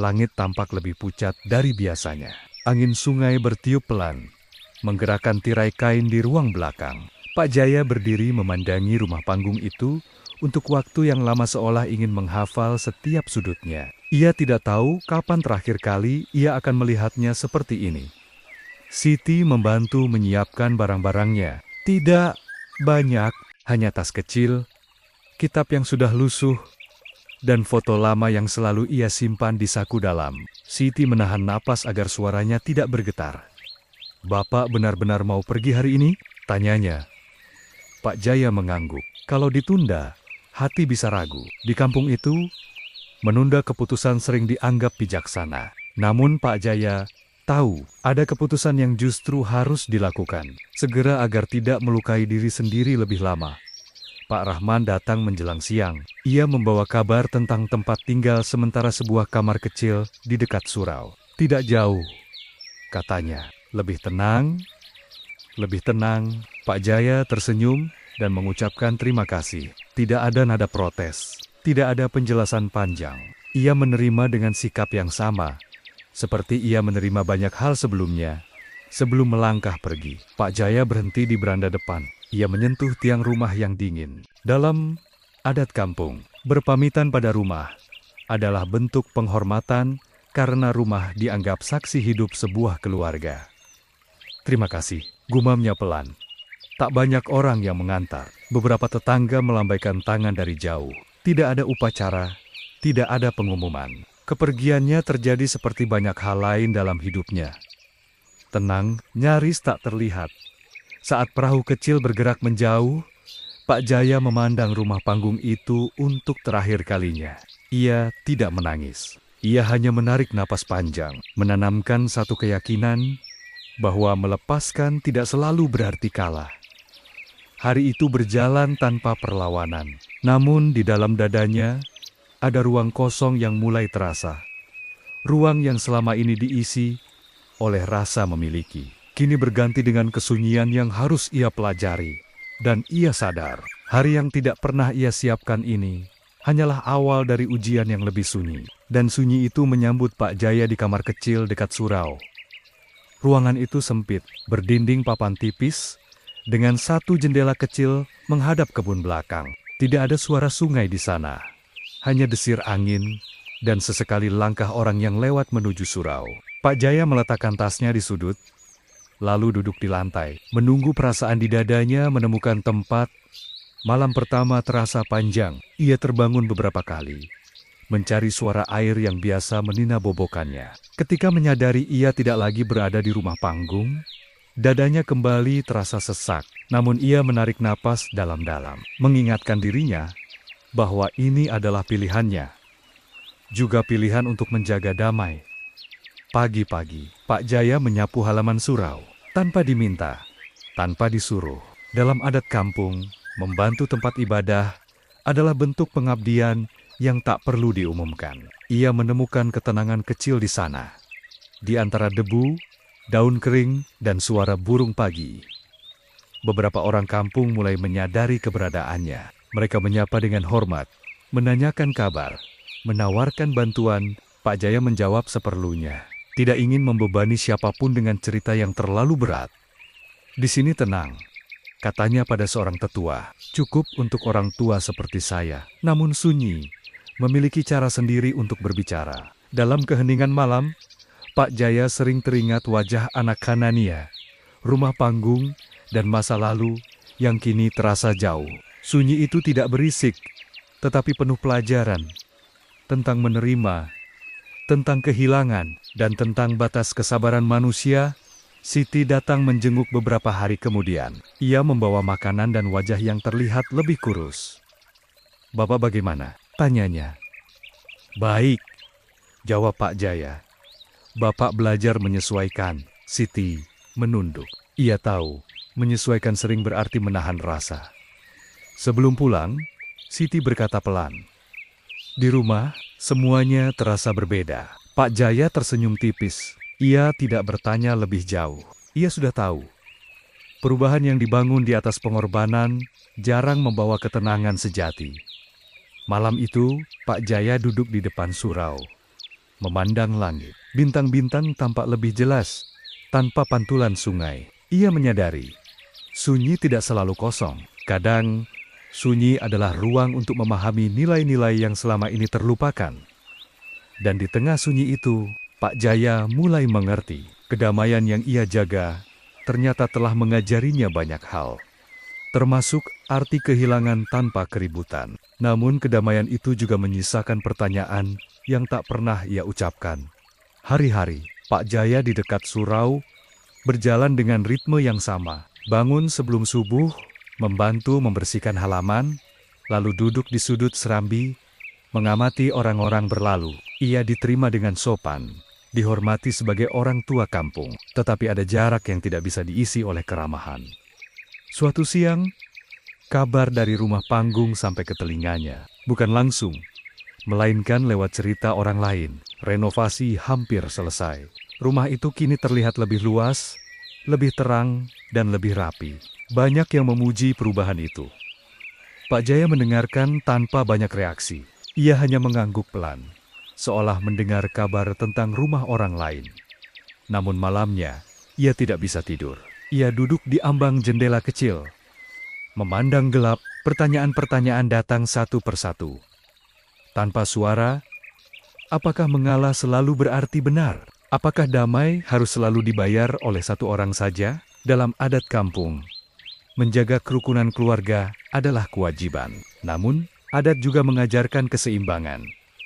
Langit tampak lebih pucat dari biasanya. Angin sungai bertiup pelan, menggerakkan tirai kain di ruang belakang. Pak Jaya berdiri memandangi rumah panggung itu untuk waktu yang lama, seolah ingin menghafal setiap sudutnya. Ia tidak tahu kapan terakhir kali ia akan melihatnya seperti ini. Siti membantu menyiapkan barang-barangnya. Tidak banyak, hanya tas kecil, kitab yang sudah lusuh, dan foto lama yang selalu ia simpan di saku dalam. Siti menahan napas agar suaranya tidak bergetar. "Bapak benar-benar mau pergi hari ini?" tanyanya. Pak Jaya mengangguk. Kalau ditunda, hati bisa ragu. Di kampung itu, menunda keputusan sering dianggap bijaksana. Namun Pak Jaya tahu ada keputusan yang justru harus dilakukan segera agar tidak melukai diri sendiri lebih lama. Pak Rahman datang menjelang siang. Ia membawa kabar tentang tempat tinggal sementara sebuah kamar kecil di dekat surau. Tidak jauh, katanya. Lebih tenang, lebih tenang. Pak Jaya tersenyum dan mengucapkan terima kasih. Tidak ada nada protes, tidak ada penjelasan panjang. Ia menerima dengan sikap yang sama, seperti ia menerima banyak hal sebelumnya. Sebelum melangkah pergi, Pak Jaya berhenti di beranda depan. Ia menyentuh tiang rumah yang dingin. Dalam adat kampung, berpamitan pada rumah adalah bentuk penghormatan karena rumah dianggap saksi hidup sebuah keluarga. Terima kasih, gumamnya pelan. Tak banyak orang yang mengantar. Beberapa tetangga melambaikan tangan dari jauh. Tidak ada upacara, tidak ada pengumuman. Kepergiannya terjadi seperti banyak hal lain dalam hidupnya. Tenang, nyaris tak terlihat. Saat perahu kecil bergerak menjauh, Pak Jaya memandang rumah panggung itu untuk terakhir kalinya. Ia tidak menangis. Ia hanya menarik napas panjang, menanamkan satu keyakinan bahwa melepaskan tidak selalu berarti kalah. Hari itu berjalan tanpa perlawanan. Namun di dalam dadanya ada ruang kosong yang mulai terasa. Ruang yang selama ini diisi oleh rasa memiliki. Kini berganti dengan kesunyian yang harus ia pelajari. Dan ia sadar, hari yang tidak pernah ia siapkan ini hanyalah awal dari ujian yang lebih sunyi. Dan sunyi itu menyambut Pak Jaya di kamar kecil dekat surau. Ruangan itu sempit, berdinding papan tipis, dengan satu jendela kecil menghadap kebun belakang. Tidak ada suara sungai di sana, hanya desir angin dan sesekali langkah orang yang lewat menuju surau. Pak Jaya meletakkan tasnya di sudut, lalu duduk di lantai, menunggu perasaan di dadanya menemukan tempat. Malam pertama terasa panjang. Ia terbangun beberapa kali, mencari suara air yang biasa menina bobokannya. Ketika menyadari ia tidak lagi berada di rumah panggung, dadanya kembali terasa sesak. Namun ia menarik napas dalam-dalam, mengingatkan dirinya bahwa ini adalah pilihannya. Juga pilihan untuk menjaga damai. Pagi-pagi, Pak Jaya menyapu halaman surau, tanpa diminta, tanpa disuruh. Dalam adat kampung, membantu tempat ibadah adalah bentuk pengabdian yang tak perlu diumumkan. Ia menemukan ketenangan kecil di sana, di antara debu, daun kering, dan suara burung pagi. Beberapa orang kampung mulai menyadari keberadaannya. Mereka menyapa dengan hormat, menanyakan kabar, menawarkan bantuan. Pak Jaya menjawab seperlunya, tidak ingin membebani siapapun dengan cerita yang terlalu berat. Di sini tenang, katanya pada seorang tetua, cukup untuk orang tua seperti saya, namun sunyi, memiliki cara sendiri untuk berbicara. Dalam keheningan malam, Pak Jaya sering teringat wajah anak Hanania, rumah panggung, dan masa lalu yang kini terasa jauh. Sunyi itu tidak berisik, tetapi penuh pelajaran tentang menerima, tentang kehilangan, dan tentang batas kesabaran manusia. Siti datang menjenguk beberapa hari kemudian. Ia membawa makanan dan wajah yang terlihat lebih kurus. "Bapak bagaimana?" tanyanya. "Baik," jawab Pak Jaya. "Bapak belajar menyesuaikan." Siti menunduk. Ia tahu, menyesuaikan sering berarti menahan rasa. Sebelum pulang, Siti berkata pelan, "Di rumah, semuanya terasa berbeda." Pak Jaya tersenyum tipis. Ia tidak bertanya lebih jauh. Ia sudah tahu. Perubahan yang dibangun di atas pengorbanan jarang membawa ketenangan sejati. Malam itu, Pak Jaya duduk di depan surau, memandang langit. Bintang-bintang tampak lebih jelas, tanpa pantulan sungai. Ia menyadari, sunyi tidak selalu kosong. Kadang, sunyi adalah ruang untuk memahami nilai-nilai yang selama ini terlupakan. Dan di tengah sunyi itu, Pak Jaya mulai mengerti. Kedamaian yang ia jaga ternyata telah mengajarinya banyak hal, termasuk arti kehilangan tanpa keributan. Namun kedamaian itu juga menyisakan pertanyaan yang tak pernah ia ucapkan. Hari-hari, Pak Jaya di dekat surau berjalan dengan ritme yang sama. Bangun sebelum subuh, membantu membersihkan halaman, lalu duduk di sudut serambi, mengamati orang-orang berlalu. Ia diterima dengan sopan, dihormati sebagai orang tua kampung, tetapi ada jarak yang tidak bisa diisi oleh keramahan. Suatu siang, kabar dari rumah panggung sampai ke telinganya. Bukan langsung, melainkan lewat cerita orang lain. Renovasi hampir selesai. Rumah itu kini terlihat lebih luas, lebih terang, dan lebih rapi. Banyak yang memuji perubahan itu. Pak Jaya mendengarkan tanpa banyak reaksi. Ia hanya mengangguk pelan, seolah mendengar kabar tentang rumah orang lain. Namun malamnya, ia tidak bisa tidur. Ia duduk di ambang jendela kecil. Memandang gelap, pertanyaan-pertanyaan datang satu persatu. Tanpa suara, apakah mengalah selalu berarti benar? Apakah damai harus selalu dibayar oleh satu orang saja? Dalam adat kampung, menjaga kerukunan keluarga adalah kewajiban. Namun, adat juga mengajarkan keseimbangan,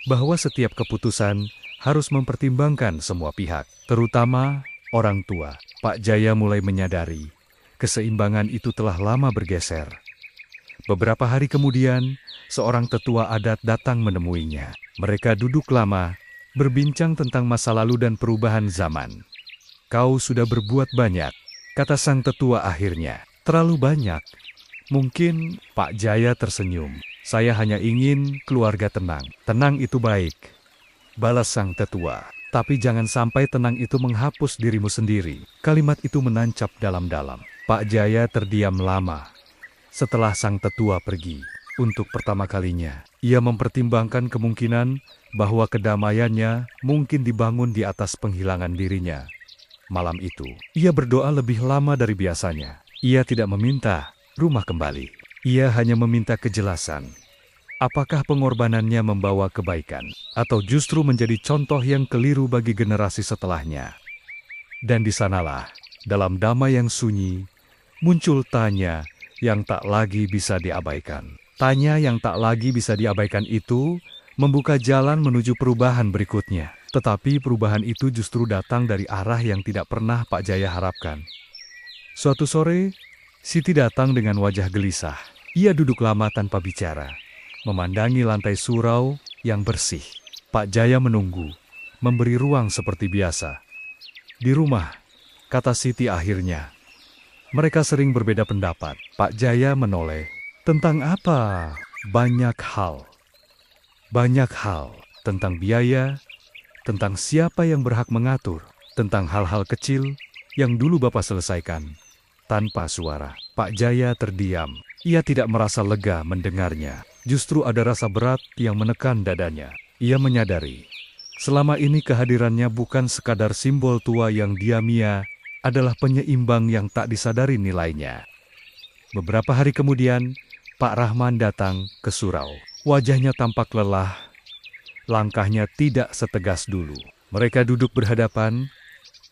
bahwa setiap keputusan harus mempertimbangkan semua pihak, terutama orang tua. Pak Jaya mulai menyadari, keseimbangan itu telah lama bergeser. Beberapa hari kemudian, seorang tetua adat datang menemuinya. Mereka duduk lama, berbincang tentang masa lalu dan perubahan zaman. "Kau sudah berbuat banyak," kata sang tetua akhirnya. "Terlalu banyak." Mungkin Pak Jaya tersenyum. "Saya hanya ingin keluarga tenang." "Tenang itu baik," balas sang tetua. "Tapi jangan sampai tenang itu menghapus dirimu sendiri." Kalimat itu menancap dalam-dalam. Pak Jaya terdiam lama. Setelah sang tetua pergi, untuk pertama kalinya, ia mempertimbangkan kemungkinan bahwa kedamaiannya mungkin dibangun di atas penghilangan dirinya. Malam itu, ia berdoa lebih lama dari biasanya. Ia tidak meminta rumah kembali. Ia hanya meminta kejelasan. Apakah pengorbanannya membawa kebaikan, atau justru menjadi contoh yang keliru bagi generasi setelahnya? Dan di sanalah, dalam damai yang sunyi, muncul tanya yang tak lagi bisa diabaikan. Tanya yang tak lagi bisa diabaikan itu membuka jalan menuju perubahan berikutnya. Tetapi perubahan itu justru datang dari arah yang tidak pernah Pak Jaya harapkan. Suatu sore, Siti datang dengan wajah gelisah. Ia duduk lama tanpa bicara, memandangi lantai surau yang bersih. Pak Jaya menunggu, memberi ruang seperti biasa. "Di rumah," kata Siti akhirnya. Mereka sering berbeda pendapat. Pak Jaya menoleh. "Tentang apa?" "Banyak hal. Banyak hal. Tentang biaya, tentang siapa yang berhak mengatur, tentang hal-hal kecil yang dulu Bapak selesaikan." Tanpa suara, Pak Jaya terdiam. Ia tidak merasa lega mendengarnya. Justru ada rasa berat yang menekan dadanya. Ia menyadari, selama ini kehadirannya bukan sekadar simbol tua yang diamia, adalah penyeimbang yang tak disadari nilainya. Beberapa hari kemudian, Pak Rahman datang ke surau. Wajahnya tampak lelah, langkahnya tidak setegas dulu. Mereka duduk berhadapan,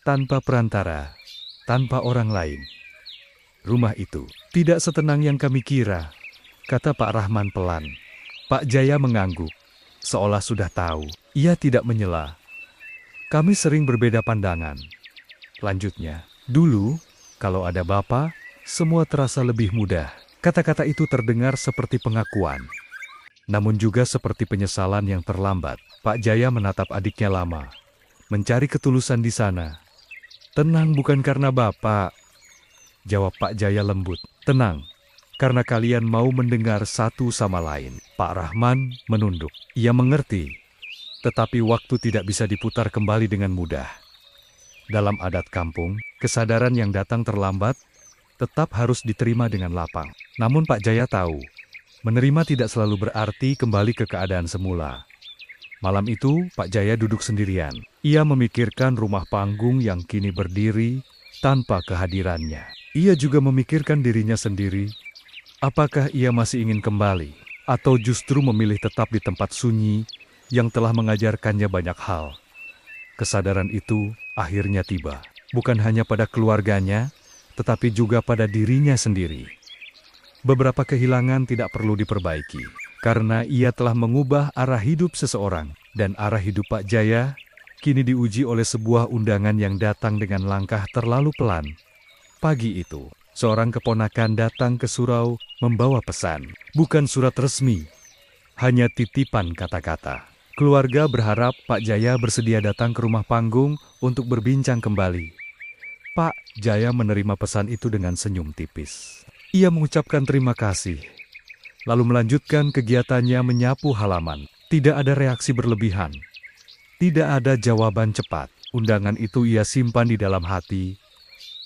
tanpa perantara, tanpa orang lain. "Rumah itu tidak setenang yang kami kira," kata Pak Rahman pelan. Pak Jaya mengangguk, seolah sudah tahu. Ia tidak menyela. "Kami sering berbeda pandangan," lanjutnya. "Dulu, kalau ada Bapak, semua terasa lebih mudah." Kata-kata itu terdengar seperti pengakuan, namun juga seperti penyesalan yang terlambat. Pak Jaya menatap adiknya lama, mencari ketulusan di sana. "Tenang bukan karena Bapak," jawab Pak Jaya lembut. "Tenang, karena kalian mau mendengar satu sama lain." Pak Rahman menunduk. Ia mengerti, tetapi waktu tidak bisa diputar kembali dengan mudah. Dalam adat kampung, kesadaran yang datang terlambat tetap harus diterima dengan lapang. Namun Pak Jaya tahu, menerima tidak selalu berarti kembali ke keadaan semula. Malam itu, Pak Jaya duduk sendirian. Ia memikirkan rumah panggung yang kini berdiri tanpa kehadirannya. Ia juga memikirkan dirinya sendiri. Apakah ia masih ingin kembali, atau justru memilih tetap di tempat sunyi yang telah mengajarkannya banyak hal? Kesadaran itu akhirnya tiba, bukan hanya pada keluarganya, tetapi juga pada dirinya sendiri. Beberapa kehilangan tidak perlu diperbaiki, karena ia telah mengubah arah hidup seseorang, dan arah hidup Pak Jaya kini diuji oleh sebuah undangan yang datang dengan langkah terlalu pelan. Pagi itu, seorang keponakan datang ke surau membawa pesan, bukan surat resmi, hanya titipan kata-kata. Keluarga berharap Pak Jaya bersedia datang ke rumah panggung untuk berbincang kembali. Pak Jaya menerima pesan itu dengan senyum tipis. Ia mengucapkan terima kasih, lalu melanjutkan kegiatannya menyapu halaman. Tidak ada reaksi berlebihan. Tidak ada jawaban cepat. Undangan itu ia simpan di dalam hati,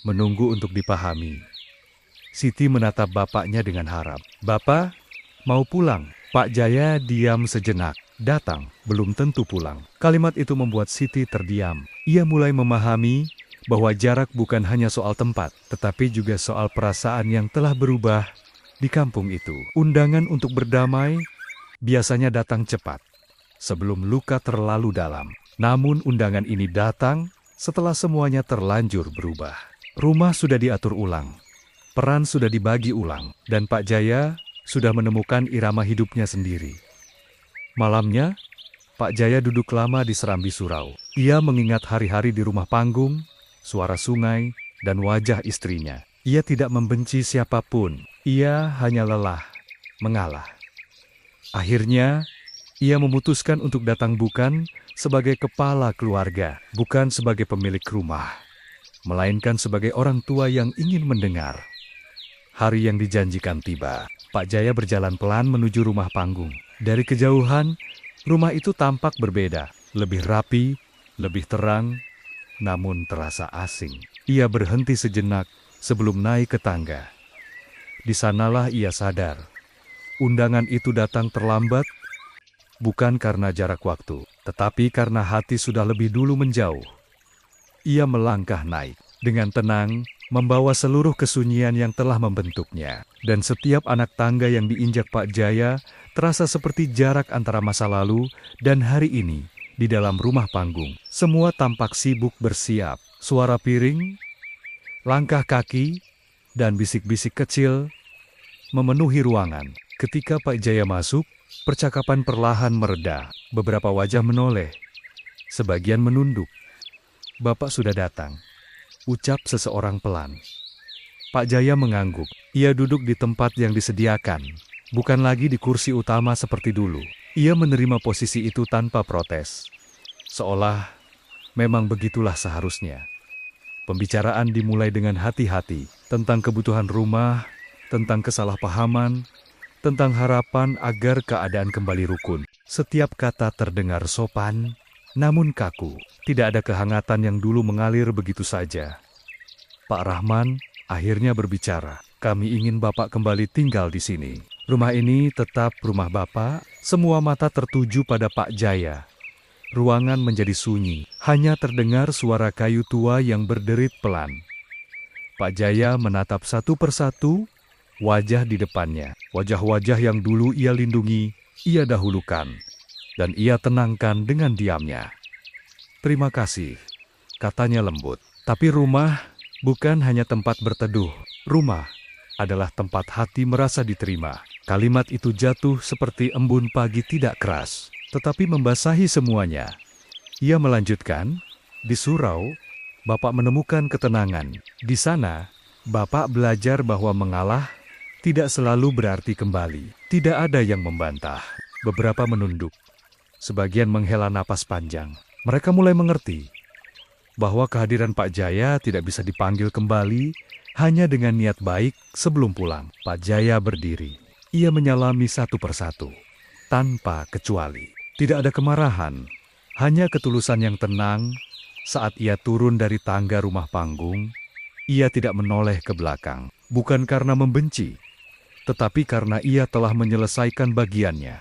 menunggu untuk dipahami. Siti menatap bapaknya dengan harap. "Bapak, mau pulang?" Pak Jaya diam sejenak. "Datang, belum tentu pulang." Kalimat itu membuat Siti terdiam. Ia mulai memahami bahwa jarak bukan hanya soal tempat, tetapi juga soal perasaan yang telah berubah di kampung itu. Undangan untuk berdamai biasanya datang cepat, sebelum luka terlalu dalam. Namun undangan ini datang setelah semuanya terlanjur berubah. Rumah sudah diatur ulang, peran sudah dibagi ulang, dan Pak Jaya sudah menemukan irama hidupnya sendiri. Malamnya, Pak Jaya duduk lama di serambi surau. Ia mengingat hari-hari di rumah panggung, suara sungai, dan wajah istrinya. Ia tidak membenci siapapun, ia hanya lelah, mengalah. Akhirnya, ia memutuskan untuk datang bukan sebagai kepala keluarga, bukan sebagai pemilik rumah, melainkan sebagai orang tua yang ingin mendengar. Hari yang dijanjikan tiba. Pak Jaya berjalan pelan menuju rumah panggung. Dari kejauhan, rumah itu tampak berbeda, lebih rapi, lebih terang, namun terasa asing. Ia berhenti sejenak sebelum naik ke tangga. Di sanalah ia sadar, undangan itu datang terlambat, bukan karena jarak waktu, tetapi karena hati sudah lebih dulu menjauh. Ia melangkah naik dengan tenang, membawa seluruh kesunyian yang telah membentuknya. Dan setiap anak tangga yang diinjak Pak Jaya terasa seperti jarak antara masa lalu dan hari ini di dalam rumah panggung. Semua tampak sibuk bersiap. Suara piring, langkah kaki, dan bisik-bisik kecil memenuhi ruangan. Ketika Pak Jaya masuk, percakapan perlahan mereda. Beberapa wajah menoleh, sebagian menunduk. "Bapak sudah datang," ucap seseorang pelan. Pak Jaya mengangguk. Ia duduk di tempat yang disediakan, bukan lagi di kursi utama seperti dulu. Ia menerima posisi itu tanpa protes, seolah memang begitulah seharusnya. Pembicaraan dimulai dengan hati-hati, tentang kebutuhan rumah, tentang kesalahpahaman, tentang harapan agar keadaan kembali rukun. Setiap kata terdengar sopan, namun kaku. Tidak ada kehangatan yang dulu mengalir begitu saja. Pak Rahman akhirnya berbicara. "Kami ingin Bapak kembali tinggal di sini. Rumah ini tetap rumah Bapak." Semua mata tertuju pada Pak Jaya. Ruangan menjadi sunyi, hanya terdengar suara kayu tua yang berderit pelan. Pak Jaya menatap satu persatu wajah di depannya. Wajah-wajah yang dulu ia lindungi, ia dahulukan, dan ia tenangkan dengan diamnya. "Terima kasih," katanya lembut. "Tapi rumah bukan hanya tempat berteduh. Rumah adalah tempat hati merasa diterima." Kalimat itu jatuh seperti embun pagi, tidak keras, tetapi membasahi semuanya. Ia melanjutkan, "Di surau, Bapak menemukan ketenangan. Di sana, Bapak belajar bahwa mengalah tidak selalu berarti kembali." Tidak ada yang membantah. Beberapa menunduk. Sebagian menghela napas panjang. Mereka mulai mengerti bahwa kehadiran Pak Jaya tidak bisa dipanggil kembali hanya dengan niat baik sebelum pulang. Pak Jaya berdiri. Ia menyalami satu persatu, tanpa kecuali. Tidak ada kemarahan, hanya ketulusan yang tenang. Saat ia turun dari tangga rumah panggung, ia tidak menoleh ke belakang. Bukan karena membenci, tetapi karena ia telah menyelesaikan bagiannya.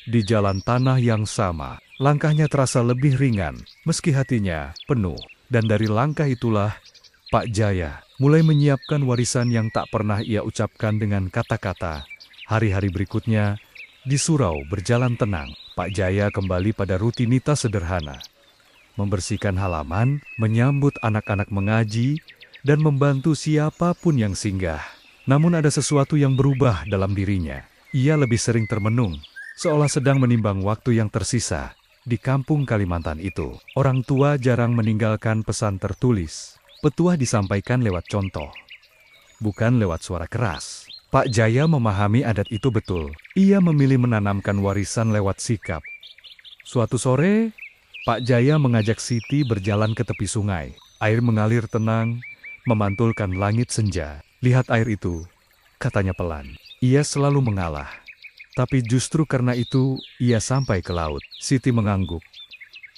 Di jalan tanah yang sama, langkahnya terasa lebih ringan, meski hatinya penuh. Dan dari langkah itulah, Pak Jaya mulai menyiapkan warisan yang tak pernah ia ucapkan dengan kata-kata. Hari-hari berikutnya, di surau berjalan tenang. Pak Jaya kembali pada rutinitas sederhana. Membersihkan halaman, menyambut anak-anak mengaji, dan membantu siapapun yang singgah. Namun ada sesuatu yang berubah dalam dirinya. Ia lebih sering termenung, seolah sedang menimbang waktu yang tersisa. Di kampung Kalimantan itu, orang tua jarang meninggalkan pesan tertulis. Petuah disampaikan lewat contoh, bukan lewat suara keras. Pak Jaya memahami adat itu betul. Ia memilih menanamkan warisan lewat sikap. Suatu sore, Pak Jaya mengajak Siti berjalan ke tepi sungai. Air mengalir tenang, memantulkan langit senja. "Lihat air itu," katanya pelan. "Ia selalu mengalah. Tapi justru karena itu, ia sampai ke laut. Siti mengangguk.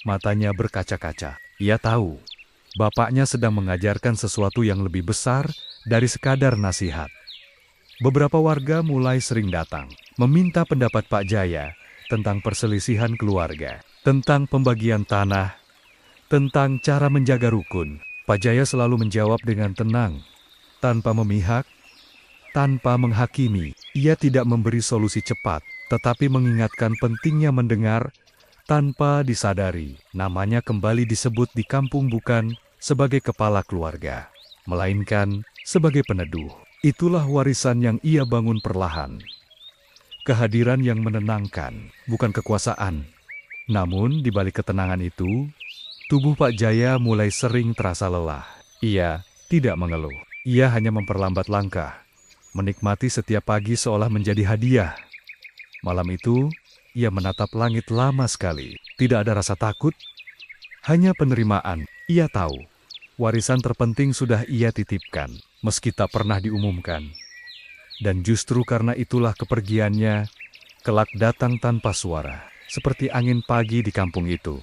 Matanya berkaca-kaca. Ia tahu, bapaknya sedang mengajarkan sesuatu yang lebih besar dari sekadar nasihat. Beberapa warga mulai sering datang, meminta pendapat Pak Jaya tentang perselisihan keluarga, tentang pembagian tanah, tentang cara menjaga rukun. Pak Jaya selalu menjawab dengan tenang, tanpa memihak, tanpa menghakimi. Ia tidak memberi solusi cepat, tetapi mengingatkan pentingnya mendengar tanpa disadari. Namanya kembali disebut di kampung bukan sebagai kepala keluarga, melainkan sebagai peneduh. Itulah warisan yang ia bangun perlahan. Kehadiran yang menenangkan, bukan kekuasaan. Namun di balik ketenangan itu, tubuh Pak Jaya mulai sering terasa lelah. Ia tidak mengeluh. Ia hanya memperlambat langkah, menikmati setiap pagi seolah menjadi hadiah. Malam itu, ia menatap langit lama sekali. Tidak ada rasa takut, hanya penerimaan. Ia tahu, warisan terpenting sudah ia titipkan, meski tak pernah diumumkan. Dan justru karena itulah kepergiannya, kelak datang tanpa suara, seperti angin pagi di kampung itu.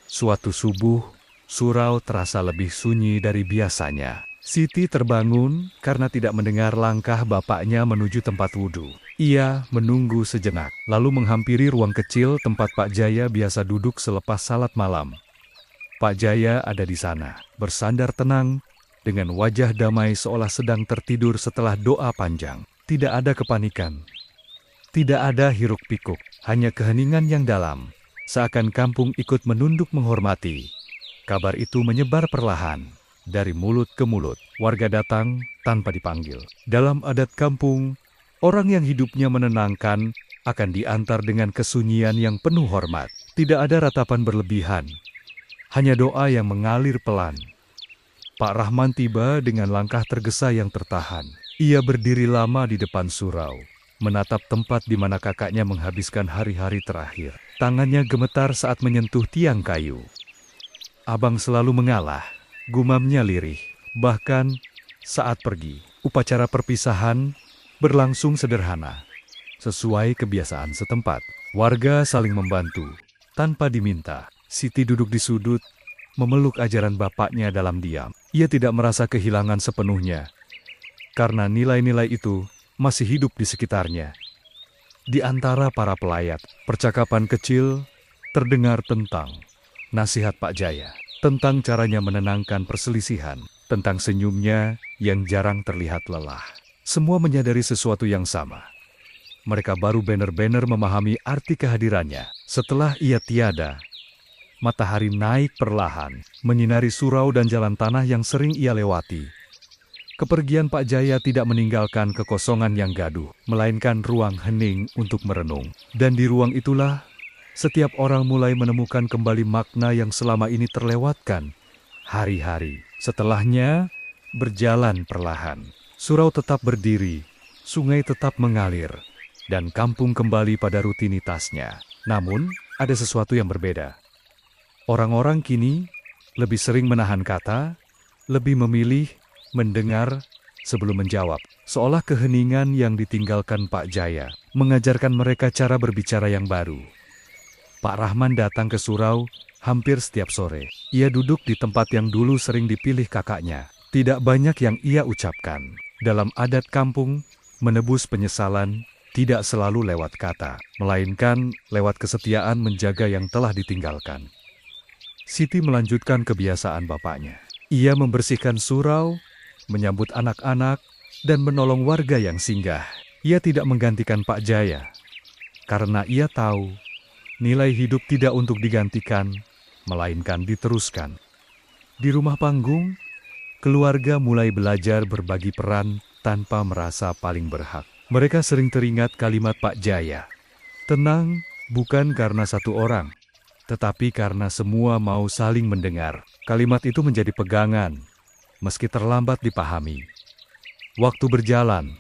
Suatu subuh, surau terasa lebih sunyi dari biasanya. Siti terbangun karena tidak mendengar langkah bapaknya menuju tempat wudhu. Ia menunggu sejenak, lalu menghampiri ruang kecil tempat Pak Jaya biasa duduk selepas salat malam. Pak Jaya ada di sana, bersandar tenang, dengan wajah damai seolah sedang tertidur setelah doa panjang. Tidak ada kepanikan, tidak ada hiruk-pikuk, hanya keheningan yang dalam. Seakan kampung ikut menunduk menghormati. Kabar itu menyebar perlahan. Dari mulut ke mulut, warga datang tanpa dipanggil. Dalam adat kampung, orang yang hidupnya menenangkan akan diantar dengan kesunyian yang penuh hormat. Tidak ada ratapan berlebihan, hanya doa yang mengalir pelan. Pak Rahman tiba dengan langkah tergesa yang tertahan. Ia berdiri lama di depan surau, menatap tempat di mana kakaknya menghabiskan hari-hari terakhir. Tangannya gemetar saat menyentuh tiang kayu. Abang selalu mengalah, gumamnya lirih. Bahkan saat pergi, upacara perpisahan berlangsung sederhana, sesuai kebiasaan setempat. Warga saling membantu, tanpa diminta. Siti duduk di sudut, memeluk ajaran bapaknya dalam diam. Ia tidak merasa kehilangan sepenuhnya, karena nilai-nilai itu masih hidup di sekitarnya. Di antara para pelayat, percakapan kecil terdengar tentang nasihat Pak Jaya, tentang caranya menenangkan perselisihan, tentang senyumnya yang jarang terlihat lelah. Semua menyadari sesuatu yang sama. Mereka baru benar-benar memahami arti kehadirannya. Setelah ia tiada, matahari naik perlahan, menyinari surau dan jalan tanah yang sering ia lewati. Kepergian Pak Jaya tidak meninggalkan kekosongan yang gaduh, melainkan ruang hening untuk merenung. Dan di ruang itulah, setiap orang mulai menemukan kembali makna yang selama ini terlewatkan. Hari-hari setelahnya berjalan perlahan. Surau tetap berdiri, sungai tetap mengalir, dan kampung kembali pada rutinitasnya. Namun, ada sesuatu yang berbeda. Orang-orang kini lebih sering menahan kata, lebih memilih mendengar sebelum menjawab. Seolah keheningan yang ditinggalkan Pak Jaya mengajarkan mereka cara berbicara yang baru. Pak Rahman datang ke surau hampir setiap sore. Ia duduk di tempat yang dulu sering dipilih kakaknya. Tidak banyak yang ia ucapkan. Dalam adat kampung, menebus penyesalan tidak selalu lewat kata, melainkan lewat kesetiaan menjaga yang telah ditinggalkan. Siti melanjutkan kebiasaan bapaknya. Ia membersihkan surau, menyambut anak-anak, dan menolong warga yang singgah. Ia tidak menggantikan Pak Jaya, karena ia tahu nilai hidup tidak untuk digantikan, melainkan diteruskan. Di rumah panggung, keluarga mulai belajar berbagi peran tanpa merasa paling berhak. Mereka sering teringat kalimat Pak Jaya. Tenang bukan karena satu orang, tetapi karena semua mau saling mendengar. Kalimat itu menjadi pegangan, meski terlambat dipahami. Waktu berjalan,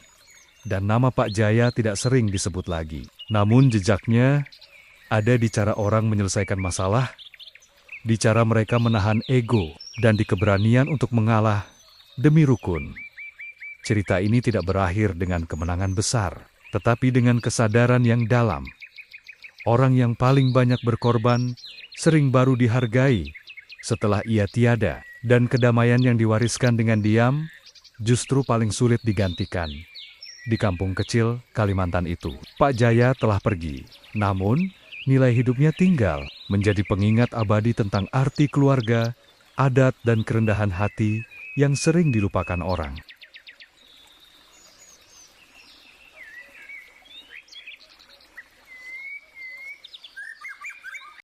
dan nama Pak Jaya tidak sering disebut lagi. Namun jejaknya ada di cara orang menyelesaikan masalah, di cara mereka menahan ego, dan di keberanian untuk mengalah demi rukun. Cerita ini tidak berakhir dengan kemenangan besar, tetapi dengan kesadaran yang dalam. Orang yang paling banyak berkorban sering baru dihargai setelah ia tiada, dan kedamaian yang diwariskan dengan diam justru paling sulit digantikan. Di kampung kecil Kalimantan itu, Pak Jaya telah pergi. Namun, nilai hidupnya tinggal menjadi pengingat abadi tentang arti keluarga, adat, dan kerendahan hati yang sering dilupakan orang.